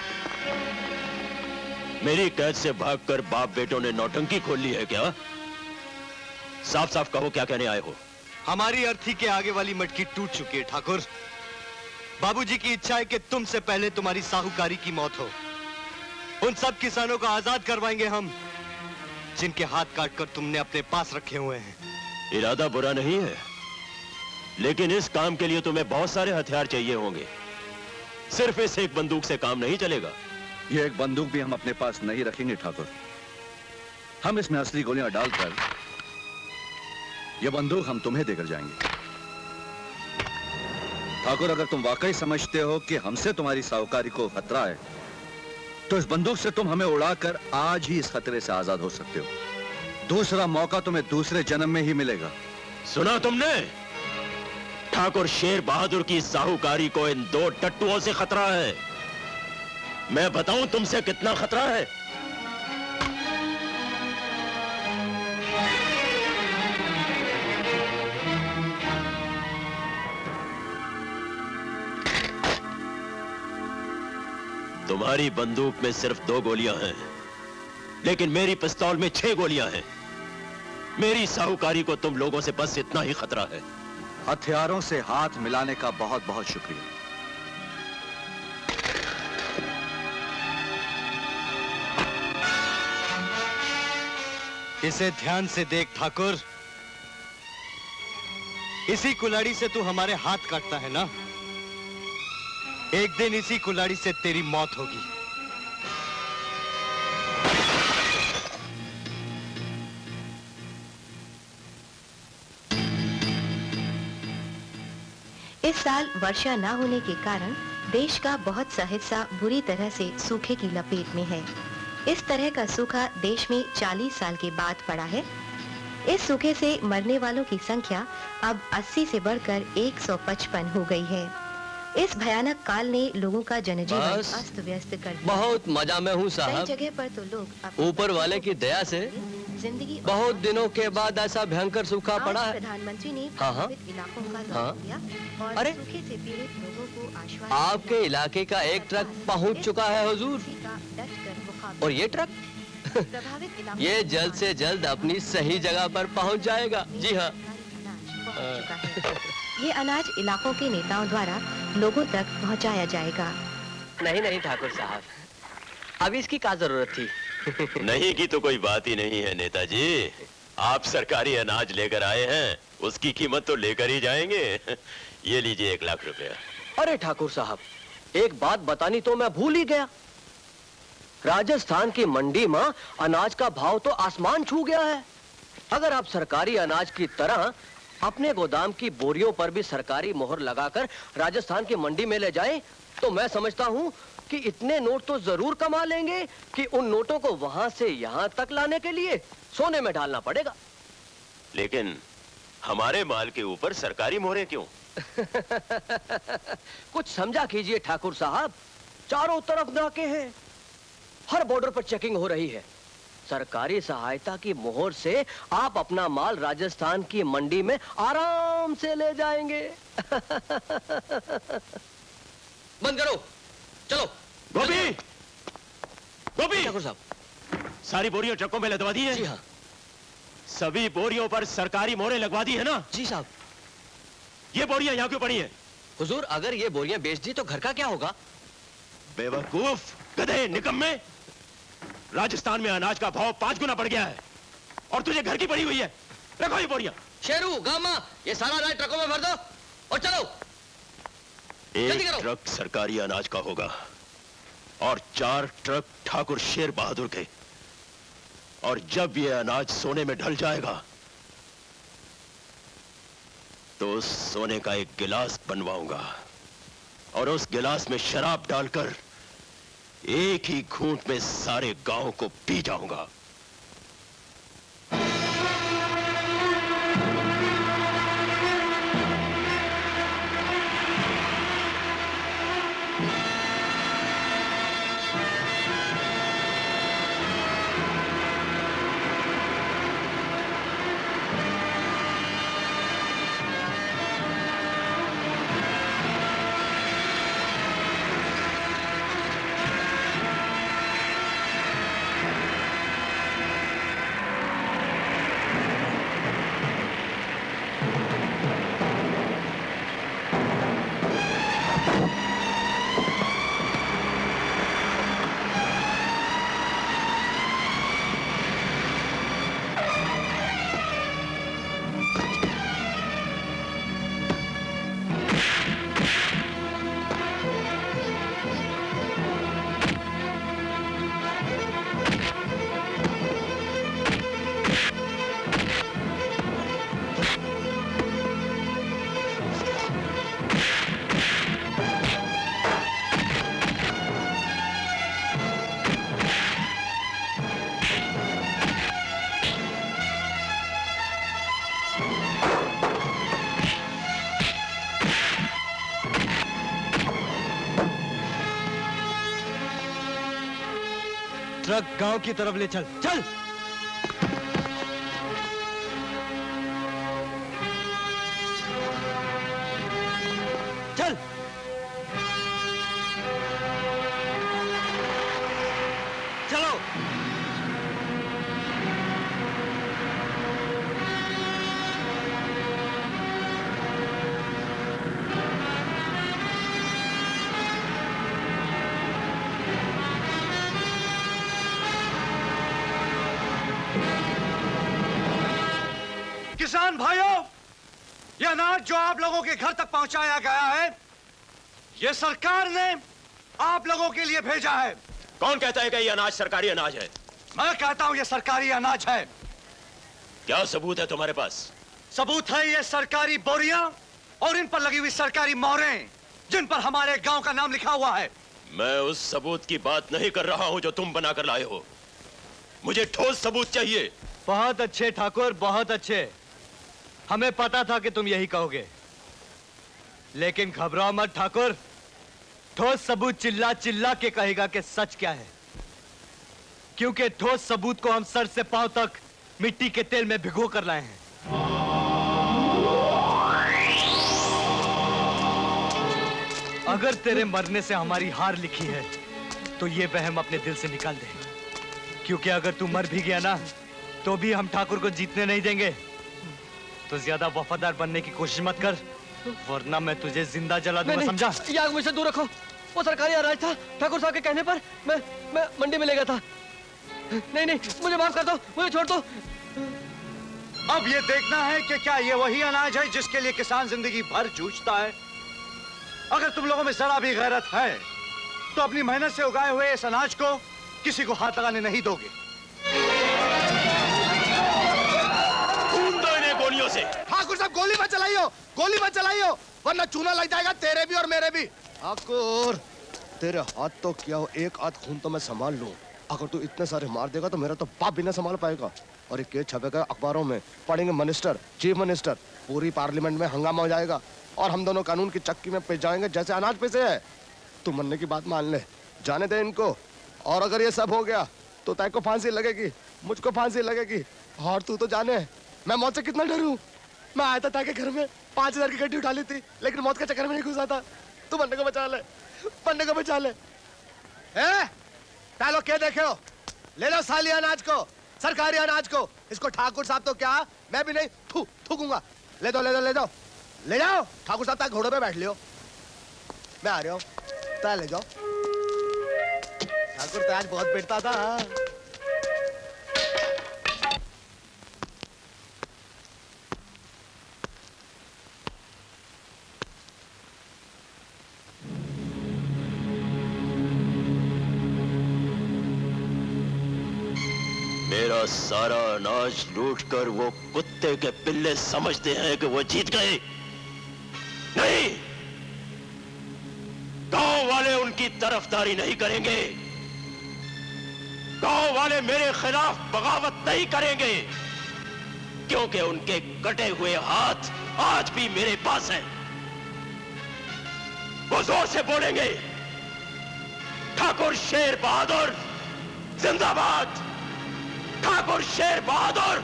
मेरी कैद से भागकर बाप बेटों ने नौटंकी खोल ली है क्या? साफ साफ कहो, क्या कहने आए हो? हमारी अर्थी के आगे वाली मटकी टूट चुकी है ठाकुर। बाबूजी की इच्छा है कि तुमसे पहले तुम्हारी साहूकारी की मौत हो। उन सब किसानों को आजाद करवाएंगे हम, जिनके हाथ काटकर तुमने अपने पास रखे हुए हैं। इरादा बुरा नहीं है, लेकिन इस काम के लिए तुम्हें बहुत सारे हथियार चाहिए होंगे। सिर्फ इस एक बंदूक से काम नहीं चलेगा। ये एक बंदूक भी हम अपने पास नहीं रखेंगे ठाकुर। हम इसमें असली गोलियां डालकर यह बंदूक हम तुम्हें देकर जाएंगे। ठाकुर, अगर तुम वाकई समझते हो कि हमसे तुम्हारी साहूकारी को खतरा है, तो इस बंदूक से तुम हमें उड़ाकर आज ही इस खतरे से आजाद हो सकते हो। दूसरा मौका तुम्हें दूसरे जन्म में ही मिलेगा। सुना तुमने? ठाकुर शेर बहादुर की साहूकारी को इन दो टट्टुओं से खतरा है। मैं बताऊं तुमसे कितना खतरा है? तुम्हारी बंदूक में सिर्फ 2 गोलियां हैं, लेकिन मेरी पिस्तौल में 6 गोलियां हैं। मेरी साहूकारी को तुम लोगों से बस इतना ही खतरा है। हथियारों से हाथ मिलाने का बहुत बहुत शुक्रिया। इसे ध्यान से देख ठाकुर, इसी कुल्हाड़ी से तू हमारे हाथ काटता है ना? एक दिन इसी कुल्हाड़ी से तेरी मौत होगी। इस साल वर्षा न होने के कारण देश का बहुत सा हिस्सा बुरी तरह से सूखे की लपेट में है। इस तरह का सूखा देश में 40 साल के बाद पड़ा है। इस सूखे से मरने वालों की संख्या अब 80 से बढ़कर 155 हो गई है। इस भयानक काल ने लोगों का जनजीवन अस्त व्यस्त कर दिया। बहुत मजा में हूँ साहब। कई जगह पर तो लोग ऊपर वाले की दया से जिंदगी बहुत दिनों के बाद ऐसा भयंकर सूखा पड़ा है। प्रधानमंत्री ने हाँ। इलाकों का हाँ। दौरा किया और अरे सूखे से पीड़ित लोगों को आश्वासन आपके इलाके का एक ट्रक पहुंच चुका है हुजूर। और ये ट्रक प्रभावित इलाकों ये जल्द से जल्द अपनी सही जगह पर पहुंच जाएगा। जी हाँ। ये अनाज इलाकों के नेताओं द्वारा लोगों तक पहुंचाया जाएगा। नहीं नहीं ठाकुर साहब, अब इसकी क्या जरूरत थी? नहीं की तो कोई बात ही नहीं है नेताजी। आप सरकारी अनाज लेकर आए हैं, उसकी कीमत तो लेकर ही जाएंगे। ये लीजिए 1 लाख रुपया। अरे ठाकुर साहब, एक बात बतानी तो मैं भूल ही गया। राजस्थान की मंडी में अनाज का भाव तो आसमान छू गया है। अगर आप सरकारी अनाज की तरह अपने गोदाम की बोरियों पर भी सरकारी मोहर लगाकर राजस्थान की मंडी में ले जाएं, तो मैं समझता हूं कि इतने नोट तो जरूर कमा लेंगे कि उन नोटों को वहां से यहां तक लाने के लिए सोने में डालना पड़ेगा। लेकिन हमारे माल के ऊपर सरकारी मोहरें क्यों? कुछ समझा कीजिए ठाकुर साहब, चारों तरफ नाके हैं, हर बॉर्डर पर चेकिंग हो रही है। सरकारी सहायता की मोहर से आप अपना माल राजस्थान की मंडी में आराम से ले जाएंगे। बंद करो, चलो। गोपी, गोपी, ठाकुर साहब, सारी बोरियां ट्रकों में लदवा दी है? जी हाँ। सभी बोरियों पर सरकारी मोहरें लगवा दी है ना? जी साहब। ये बोरियां यहाँ क्यों पड़ी हैं? हुजूर, अगर ये बोरियां बेच दी तो घर का क्या होगा? बेवकूफ, गधे, निकम्मे। राजस्थान में अनाज का भाव 5 गुना बढ़ गया है और तुझे घर की पड़ी हुई है। रखो ये बोरियां। शेरू, गामा, ये सारा अनाज ट्रकों में भर दो और चलो। एक ट्रक सरकारी अनाज का होगा और 4 ट्रक ठाकुर शेर बहादुर के। और जब ये अनाज सोने में ढल जाएगा तो उस सोने का एक गिलास बनवाऊंगा और उस गिलास में शराब डालकर एक ही घूंट में सारे गांव को पी जाऊंगा। ट्रक गांव की तरफ ले चल। चल। चल। चलो। किसान भाइयों, यह अनाज जो आप लोगों के घर तक पहुंचाया गया है, यह सरकार ने आप लोगों के लिए भेजा है। कौन कहता है कि यह अनाज सरकारी अनाज है? मैं कहता हूं यह सरकारी अनाज है। क्या सबूत है तुम्हारे पास? सबूत है ये सरकारी बोरियां और इन पर लगी हुई सरकारी मोहरें जिन पर हमारे गांव का नाम लिखा हुआ है। मैं उस सबूत की बात नहीं कर रहा हूं जो तुम बनाकर लाए हो। मुझे ठोस सबूत चाहिए। बहुत अच्छे ठाकुर, बहुत अच्छे। हमें पता था कि तुम यही कहोगे, लेकिन घबराओ मत ठाकुर। ठोस सबूत चिल्ला चिल्ला के कहेगा कि सच क्या है, क्योंकि ठोस सबूत को हम सर से पांव तक मिट्टी के तेल में भिगो कर लाए हैं। अगर तेरे मरने से हमारी हार लिखी है तो ये वहम अपने दिल से निकाल दे, क्योंकि अगर तू मर भी गया ना तो भी हम ठाकुर को जीतने नहीं देंगे। तो ज्यादा वफादार बनने की कोशिश मत कर, वरना मैं तुझे जिंदा जला दूंगा, समझा? ये आग मुझसे दूर रखो। वो सरकारी अनाज था, ठाकुर साहब के कहने पर मैं मंडी में ले गया था। नहीं नहीं, मुझे माफ कर दो, मुझे छोड़ दो। अब ये देखना है कि क्या ये वही अनाज है जिसके लिए किसान जिंदगी भर जूझता है। अगर तुम लोगों में जरा भी गैरत है तो अपनी मेहनत से उगाए हुए इस अनाज को किसी को हाथ लगाने नहीं दोगे। गोलियों से। ठाकुर साहब गोली मत चलाइयो, गोली मत चलाइयो, वरना चूना लग जाएगा तेरे भी और मेरे भी। ठाकुर, तेरे हाथ तो क्या हो, एक हाथ खून तो मैं संभाल लूं। अगर तू इतने सारे मार देगा तो मेरा तो बाप भी ना संभाल पाएगा। और एक केस छपेगा अखबारों में, पढ़ेंगे मिनिस्टर, चीफ मिनिस्टर, पूरी पार्लियामेंट में हंगामा हो जाएगा और हम दोनों कानून की चक्की में पिस जाएंगे जैसे अनाज पिसे है। तू मरने की बात मान ले, जाने दे इनको। और अगर ये सब हो गया तो तय को फांसी लगेगी। मुझको फांसी लगेगी। और तू तो जाने मैं मौत से कितना डरूं। मैं आया था ताकि घर में 5000 की गड्डी उठा ली थी, लेकिन मौत के चक्कर में नहीं घुसा था। तू बन्ने को बचा ले, बन्ने को बचा ले। तालो क्या देखे हो? ले लो साली अनाज को, सरकारी अनाज को। इसको ठाकुर साहब तो क्या, मैं भी नहीं थूकूंगा। ले दो ले दो ले दो ले जाओ। ठाकुर साहब तक घोड़े पे बैठ लियो, मैं आ रहा हूँ। ता ले जाओ। ठाकुर तो आज बहुत पिटता था। मेरा सारा अनाज लूटकर वो कुत्ते के पिल्ले समझते हैं कि वो जीत गए। नहीं, गांव वाले उनकी तरफदारी नहीं करेंगे। गांव वाले मेरे खिलाफ बगावत नहीं करेंगे, क्योंकि उनके कटे हुए हाथ आज भी मेरे पास हैं। वो जोर से बोलेंगे, ठाकुर शेर बहादुर जिंदाबाद, ठाकुर शेर बहादुर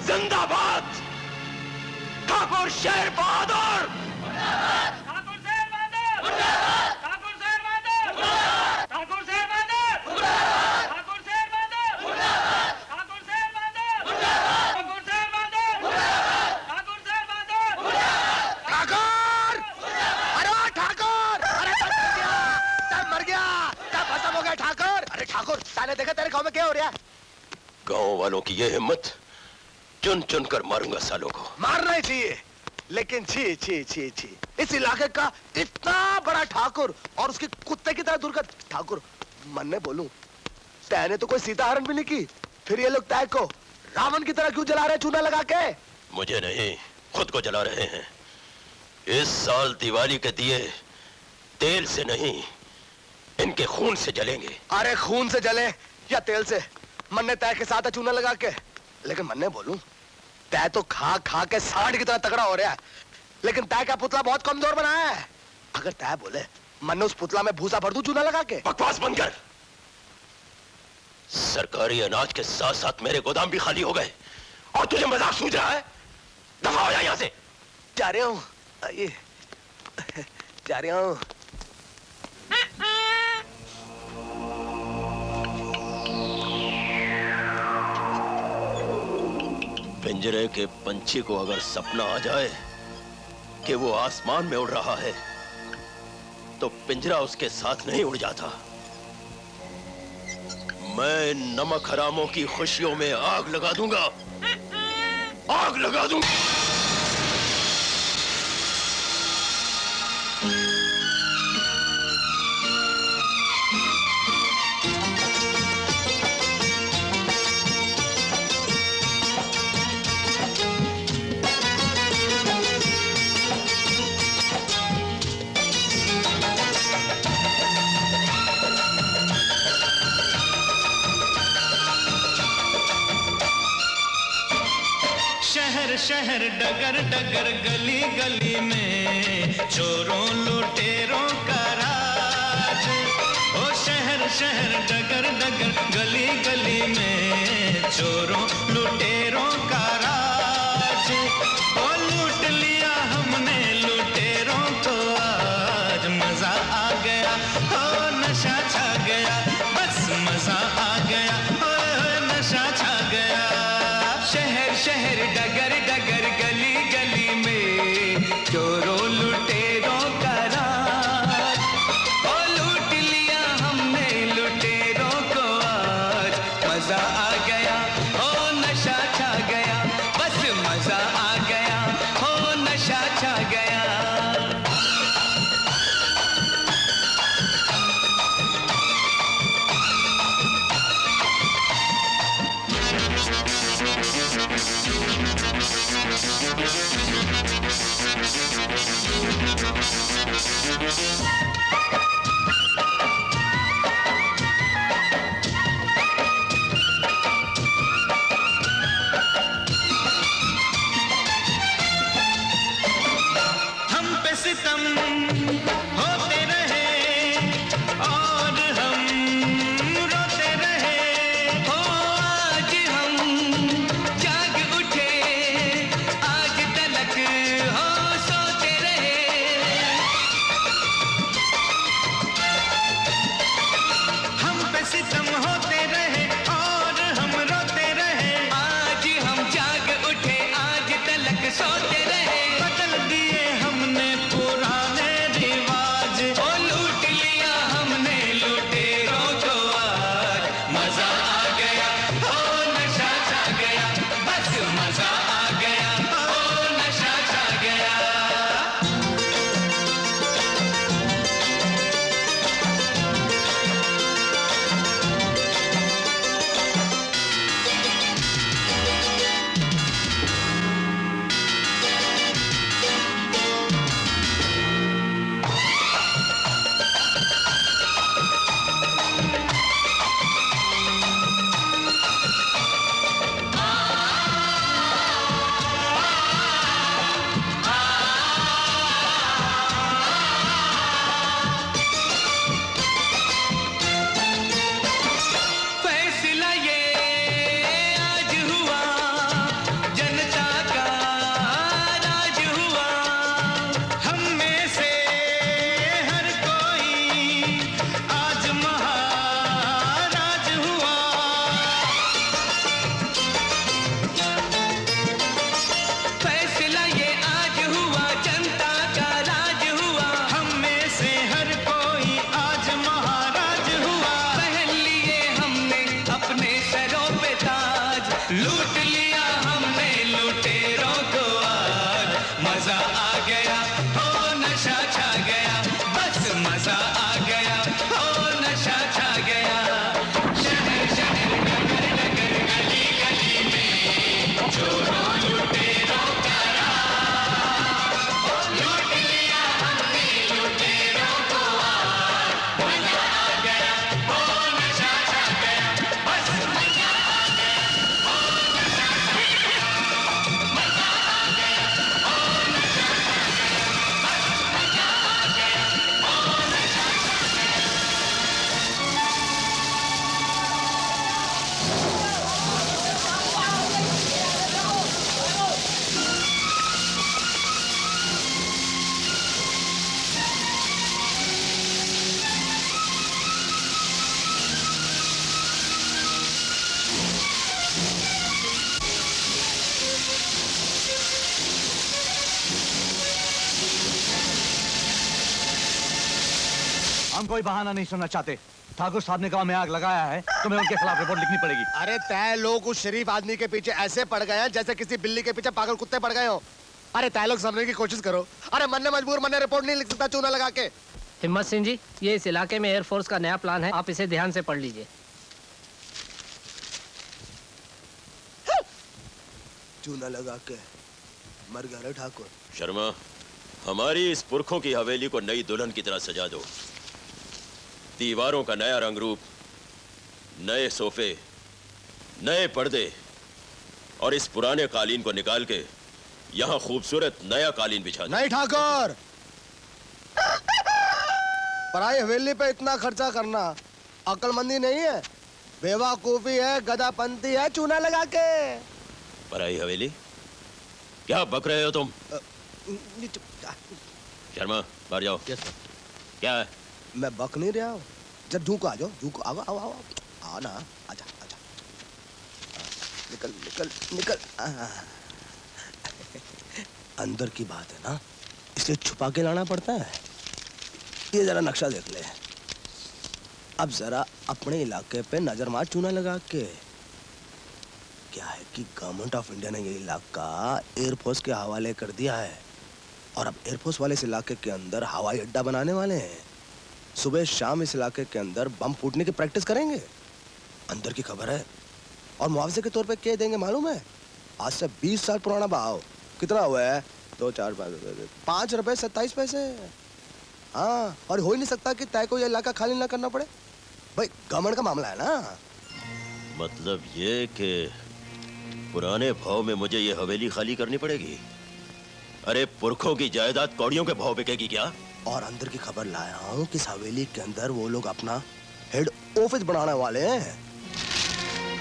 जिंदाबाद, ठाकुर शेर बहादुर, ठाकुर शेर बहादुर, ठाकुर शेर बहादुर, ठाकुर शेर बहादुर, ठाकुर शेर बहादुर, ठाकुर शेर बहादुर, ठाकुर शेर बहादुर, ठाकुर शेर बहादुर, ठाकुर, अरे ठाकुर, अरे मर गया, खत्म हो गया ठाकुर। अरे ठाकुर, ताने देखा तेरे गांव में क्या हो रहा है? गांव वालों की ये हिम्मत, चुन चुन कर मारूंगा सालों को। मारना ही चाहिए, लेकिन छी छी छी छी, इस इलाके का इतना बड़ा ठाकुर और उसके कुत्ते की तरह दुर्गत ठाकुर। मन ने बोलूं, तैने तो कोई सीता हरण भी नहीं की, फिर ये लोग तय को रावण की तरह क्यों जला रहे चूना लगा के? मुझे नहीं, खुद को जला रहे हैं। इस साल दिवाली के दिए तेल से नहीं, इनके खून से जलेंगे। अरे खून से जले या तेल से, मन्ने तय के साथ चूना लगा के। लेकिन मन्ने बोलूं, तय तो खा खा के सांड की तरह तगड़ा हो रहा है, लेकिन तय का पुतला बहुत कमजोर बनाया है। अगर तय बोले मन्ने उस पुतला में भूसा भर दूं चूना लगा के। बकवास बंद कर। सरकारी अनाज के साथ साथ मेरे गोदाम भी खाली हो गए और तुझे मजाक सूझ रहा है? दफा हो जा यहां से। जा रहा हूं, आइए जा रहा हूं। पिंजरे के पंछी को अगर सपना आ जाए कि वो आसमान में उड़ रहा है, तो पिंजरा उसके साथ नहीं उड़ जाता। मैं नमक हरामों की खुशियों में आग लगा दूंगा, आग लगा दूंगा। शहर डगर डगर गली गली में चोरों लुटेरों का राज। ओ शहर शहर डगर डगर गली गली में चोरों लुटेरों का राज। ओ लूट लिया हमने लुटेरों को आज, मजा आ गया, ओ नशा छा गया, बस मजा आ गया, ओ नशा छा गया। शहर शहर डगर डगर गली गली में चोरों लुटेरों का राज। ओ लूट लिया हमने लुटेरों को आज, मजा आ गया, ओ नशा छा गया, बस मजा आ गया, ओ नशा छा गया। कोई बहाना नहीं सुनना चाहते। ठाकुर साहब ने गांव में आग लगाया है, तुम्हें उनके खिलाफ रिपोर्ट लिखनी पड़ेगी। अरे तय लोग उस शरीफ आदमी के पीछे ऐसे पड़ गए हैं जैसे किसी बिल्ली के पीछे पागल कुत्ते पड़ गए हो। अरे तय लोग समझने की कोशिश करो। अरे मन्ने मजबूर मन्ने रिपोर्ट नहीं लिख सकता चूना लगा के। हिम्मत सिंह जी, ये इस इलाके में एयरफोर्स का नया प्लान है, आप इसे ध्यान से पढ़ लीजिए। चूना लगा के मर गया रे ठाकुर। शर्मा, हमारी इस पुरखों की हवेली को नई दुल्हन की तरह सजा दो। दीवारों का नया रंग रूप, नए सोफे, नए पर्दे और इस पुराने कालीन को निकाल के यहाँ खूबसूरत नया कालीन बिछा दो। नहीं ठाकुर, पराई हवेली पे इतना खर्चा करना अक्लमंदी नहीं है, बेवकूफी है, गधापंती है। चूना लगा के पराई हवेली? क्या बक रहे हो तुम? शर्मा, बाहर जाओ। क्या है? मैं बक नहीं रहा हूँ। जब झूको आ जाओ, झूको आओ आओ आओ आओ ना, आजा आजा, निकल निकल निकल। अंदर की बात है ना, इसलिए छुपा के लाना पड़ता है। ये जरा नक्शा देख ले। अब जरा अपने इलाके पे नजर मार चूना लगा के। क्या है कि गवर्नमेंट ऑफ इंडिया ने ये इलाका एयरफोर्स के हवाले कर दिया है और अब एयरफोर्स वाले इस इलाके के अंदर हवाई अड्डा बनाने वाले हैं। सुबह शाम इस इलाके के अंदर बम फूटने की प्रैक्टिस करेंगे। अंदर की खबर है। और मुआवजे के तौर पे क्या देंगे मालूम है? आज से 20 साल पुराना भाव। कितना हुआ है? 2 4 5 रुपए 27 पैसे। हाँ, और हो ही नहीं सकता कि तय को ये इलाका खाली ना करना पड़े। भाई गवर्नमेंट का मामला है ना। मतलब ये कि पुराने भाव में मुझे ये हवेली खाली करनी पड़ेगी? अरे पुरखों की जायदाद कौड़ियों के भाव बिकेगी क्या? और अंदर की खबर लाया हूँ कि इस हवेली के अंदर वो लोग अपना हेड ऑफिस बनाने वाले हैं।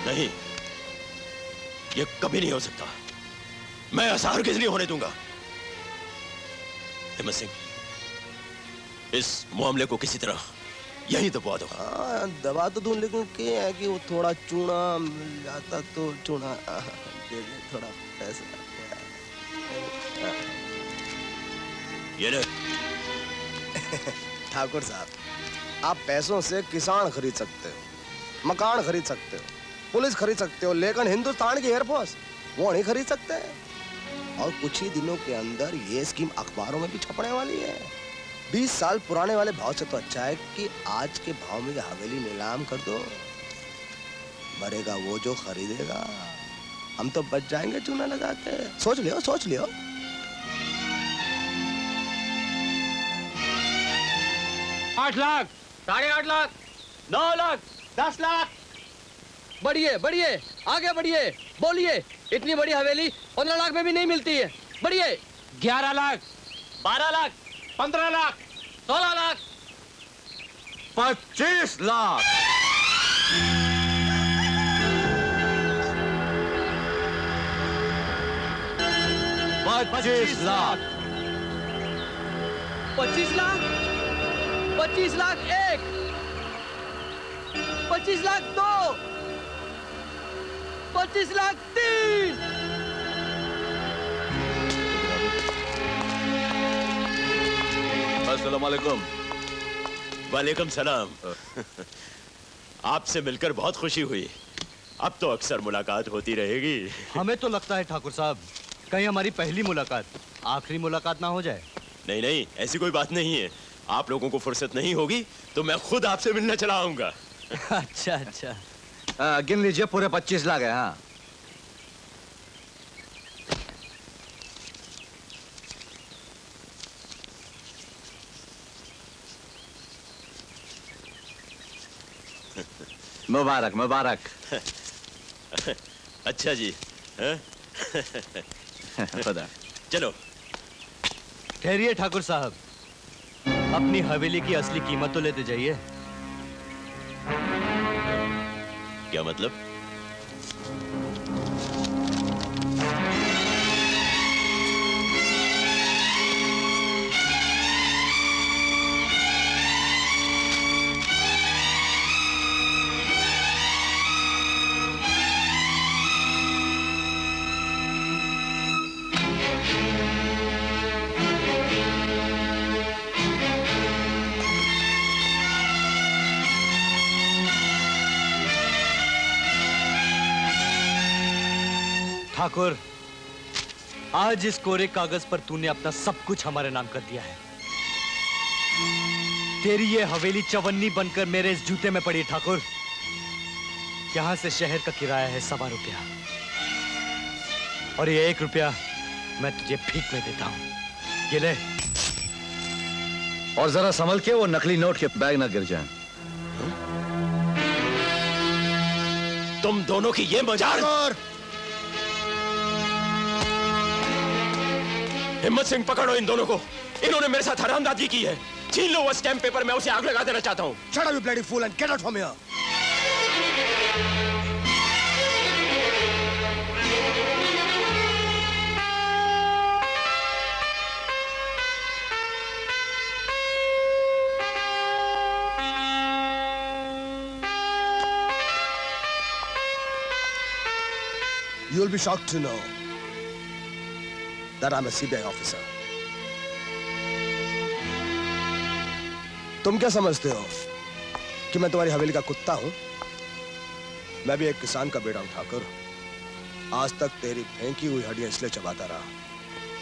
नहीं, ये कभी नहीं हो सकता। मैं ऐसा हरगिज़ नहीं होने दूंगा। हिम्मत सिंह, इस मामले को किसी तरह यहीं दबा दो। हाँ, दबा तो दूं, लेकिन क्या है कि वो थोड़ा चूना मिल जाता तो चूना दे दे, थोड़ा पैसा। ये ले। ठाकुर साहब, आप पैसों से किसान खरीद सकते हो, मकान खरीद सकते हो, पुलिस खरीद सकते हो, लेकिन हिंदुस्तान की एयरफोर्स वो नहीं खरीद सकते। और कुछ ही दिनों के अंदर ये स्कीम अखबारों में भी छपने वाली है। 20 साल पुराने वाले भाव से तो अच्छा है कि आज के भाव में हवेली नीलाम कर दो। मरेगा वो जो खरीदेगा, हम तो बच जाएंगे चूना लगा के। सोच लियो, सोच लियो। 8 लाख, 8.5 लाख, 9 लाख, 10 लाख। बढ़िए बढ़िए, आगे बढ़िए, बोलिए। इतनी बड़ी हवेली 15 लाख में भी नहीं मिलती है। बढ़िए। 11 लाख, 12 लाख, 15 लाख, 16 लाख, 25 लाख। 25 लाख। 25 लाख, 25 लाख 1, 25 लाख 2, 25 लाख 3। अस्सलाम वालेकुम। वालेकुम सलाम। आपसे मिलकर बहुत खुशी हुई। अब तो अक्सर मुलाकात होती रहेगी। हमें तो लगता है ठाकुर साहब, कहीं हमारी पहली मुलाकात आखिरी मुलाकात ना हो जाए। नहीं नहीं, ऐसी कोई बात नहीं है। आप लोगों को फुर्सत नहीं होगी तो मैं खुद आपसे मिलने चला आऊंगा। अच्छा अच्छा। गिन लीजिए, पूरे 25 लाख है। हाँ, मुबारक मुबारक। अच्छा जी। खुदा। चलो। ठहरिए ठाकुर साहब, अपनी हवेली की असली कीमत तो लेते जाइए। क्या मतलब? ठाकुर, आज इस कोरे कागज पर तूने अपना सब कुछ हमारे नाम कर दिया है। तेरी ये हवेली चवन्नी बनकर मेरे इस जूते में पड़ी ठाकुर। यहां से शहर का किराया है 1.25 रुपया, और ये 1 रुपया मैं तुझे भीख में देता हूं। ये ले। और जरा संभल के वो नकली नोट के बैग ना गिर जाएं। तुम दोनों की ये मजाल। हिम्मत सिंह, पकड़ो इन दोनों को। इन्होंने मेरे साथ हरामजादी की है। छीन लो वो स्टैम्प पेपर, मैं उसे आग लगा देना चाहता हूं। Shut up, you bloody fool, and get out from here. You'll be shocked to know that I'm a CBI officer. तुम क्या समझते हो कि मैं तुम्हारी हवेली का कुत्ता हूं? मैं भी एक किसान का बेटा हूं ठाकुर। आज तक तेरी फेंकी हुई हड्डियां इसलिए चबाता रहा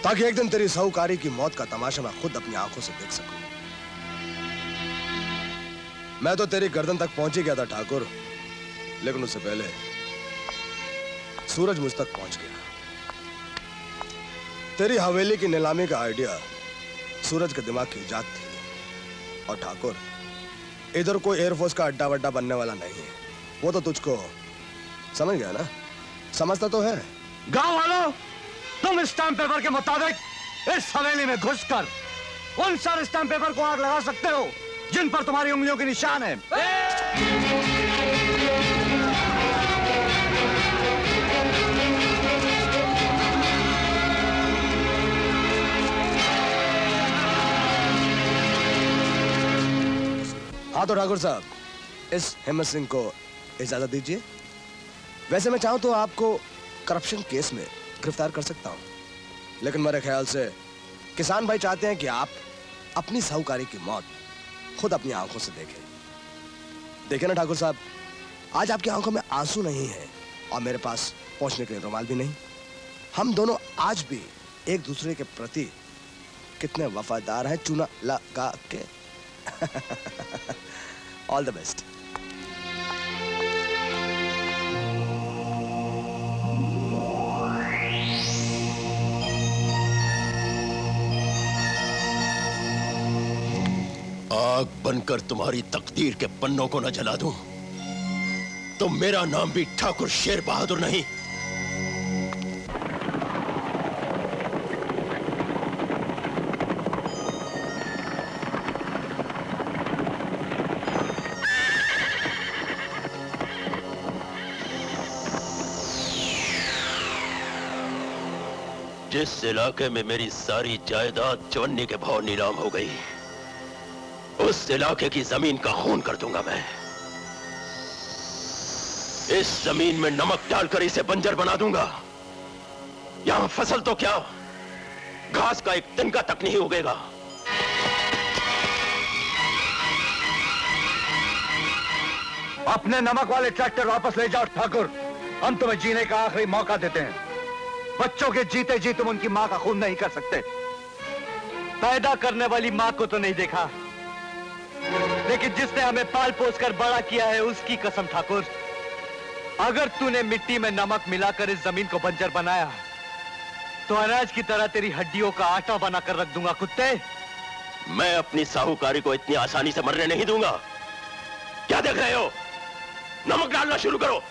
ताकि एक दिन तेरी साहूकारी की मौत का तमाशा मैं खुद अपनी आंखों से देख सकूं। मैं तो तेरी गर्दन तक पहुंच ही गया था ठाकुर, लेकिन उससे पहले सूरज मुझ तक पहुंच गया। तेरी हवेली की नीलामी का आइडिया सूरज के दिमाग की इजाद थी। और ठाकुर, इधर कोई एयरफोर्स का अड्डा वड्डा बनने वाला नहीं है। वो तो तुझको समझ गया ना? समझता तो है। गांव वालों, तुम इस स्टैम्प पेपर के मुताबिक इस हवेली में घुसकर उन सारे स्टैम्प पेपर को आग लगा सकते हो जिन पर तुम्हारी उंगलियों के निशान है। हाँ तो ठाकुर साहब, इस हिम्मत सिंह को इजाजत दीजिए। वैसे मैं चाहूं तो आपको करप्शन केस में गिरफ्तार कर सकता हूं, लेकिन मेरे ख्याल से किसान भाई चाहते हैं कि आप अपनी साहूकारी की मौत खुद अपनी आंखों से देखें। देखें ना ठाकुर साहब, आज आपकी आंखों में आंसू नहीं है और मेरे पास पहुंचने के लिए रुमाल भी नहीं। हम दोनों आज भी एक दूसरे के प्रति कितने वफादार हैं, चूना लगा के। All the best. आग बनकर तुम्हारी तकदीर के पन्नों को न जला दूं तो मेरा नाम भी ठाकुर शेर बहादुर नहीं। जिस इलाके में मेरी सारी जायदाद चवन्नी के भाव नीलाम हो गई, उस इलाके की जमीन का खून कर दूंगा मैं। इस जमीन में नमक डालकर इसे बंजर बना दूंगा। यहां फसल तो क्या, घास का एक तिनका तक नहीं उगेगा। अपने नमक वाले ट्रैक्टर वापस ले जाओ ठाकुर। हम तुम्हें जीने का आखिरी मौका देते हैं। बच्चों के जीते जी तुम उनकी मां का खून नहीं कर सकते। पैदा करने वाली मां को तो नहीं देखा, लेकिन जिसने हमें पाल पोस कर बड़ा किया है उसकी कसम ठाकुर, अगर तूने मिट्टी में नमक मिलाकर इस जमीन को बंजर बनाया तो अनाज की तरह तेरी हड्डियों का आटा बनाकर रख दूंगा कुत्ते। मैं अपनी साहूकारी को इतनी आसानी से मरने नहीं दूंगा। क्या देख रहे हो? नमक डालना शुरू करो।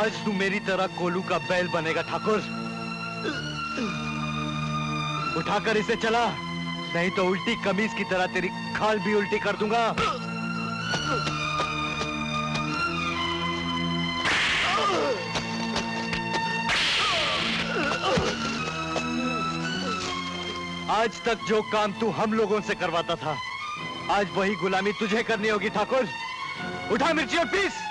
आज तू मेरी तरह कोलू का बैल बनेगा ठाकुर। उठाकर इसे चला, नहीं तो उल्टी कमीज की तरह तेरी खाल भी उल्टी कर दूंगा। आज तक जो काम तू हम लोगों से करवाता था, आज वही गुलामी तुझे करनी होगी ठाकुर। उठा मिर्ची और पीस।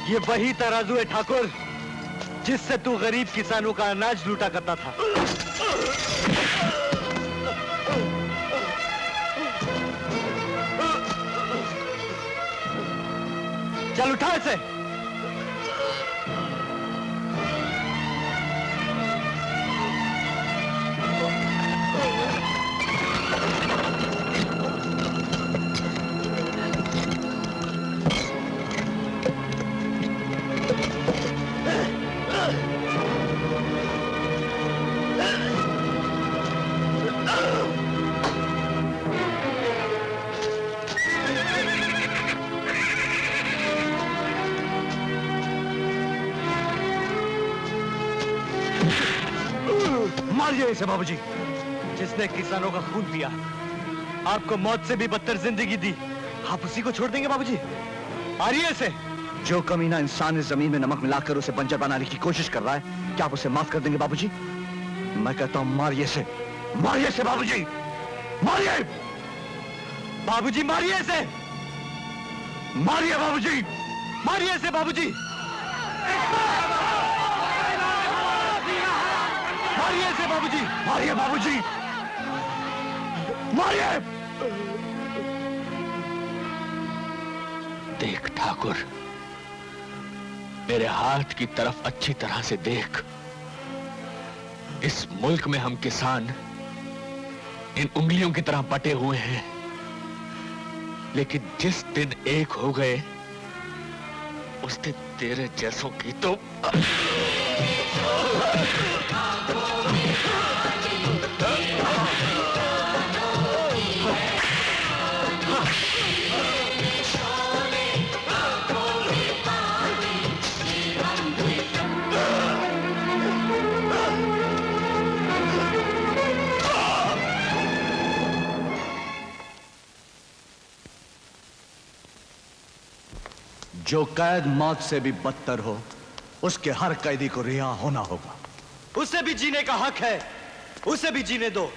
ये वही तराजू है ठाकुर, जिससे तू गरीब किसानों का अनाज लूटा करता था। चल उठा इसे। मारिए इसे बाबूजी। जिसने किसानों का खून पिया, आपको मौत से भी बदतर जिंदगी दी, आप उसी को छोड़ देंगे बाबूजी? मारिए इसे। जो कमीना इंसान इस जमीन में नमक मिलाकर उसे बंजर बनाने की कोशिश कर रहा है, क्या आप उसे माफ कर देंगे बाबूजी? मैं कहता हूं मारिए इसे, मारिए इसे बाबूजी, मारिए बाबूजी, मारिए इसे, मारिए बाबूजी, मारिए इसे बाबूजी, मारिए इसे बाबूजी, मारिए बाबूजी, मारिए। देख ठाकुर, मेरे हाथ की तरफ अच्छी तरह से देख। इस मुल्क में हम किसान इन उंगलियों की तरह बटे हुए हैं, लेकिन जिस दिन एक हो गए, उस दिन तेरे जैसों की तो जो कैद मौत से भी बदतर हो, उसके हर कैदी को रिहा होना होगा। उसे भी जीने का हक है, उसे भी जीने दो।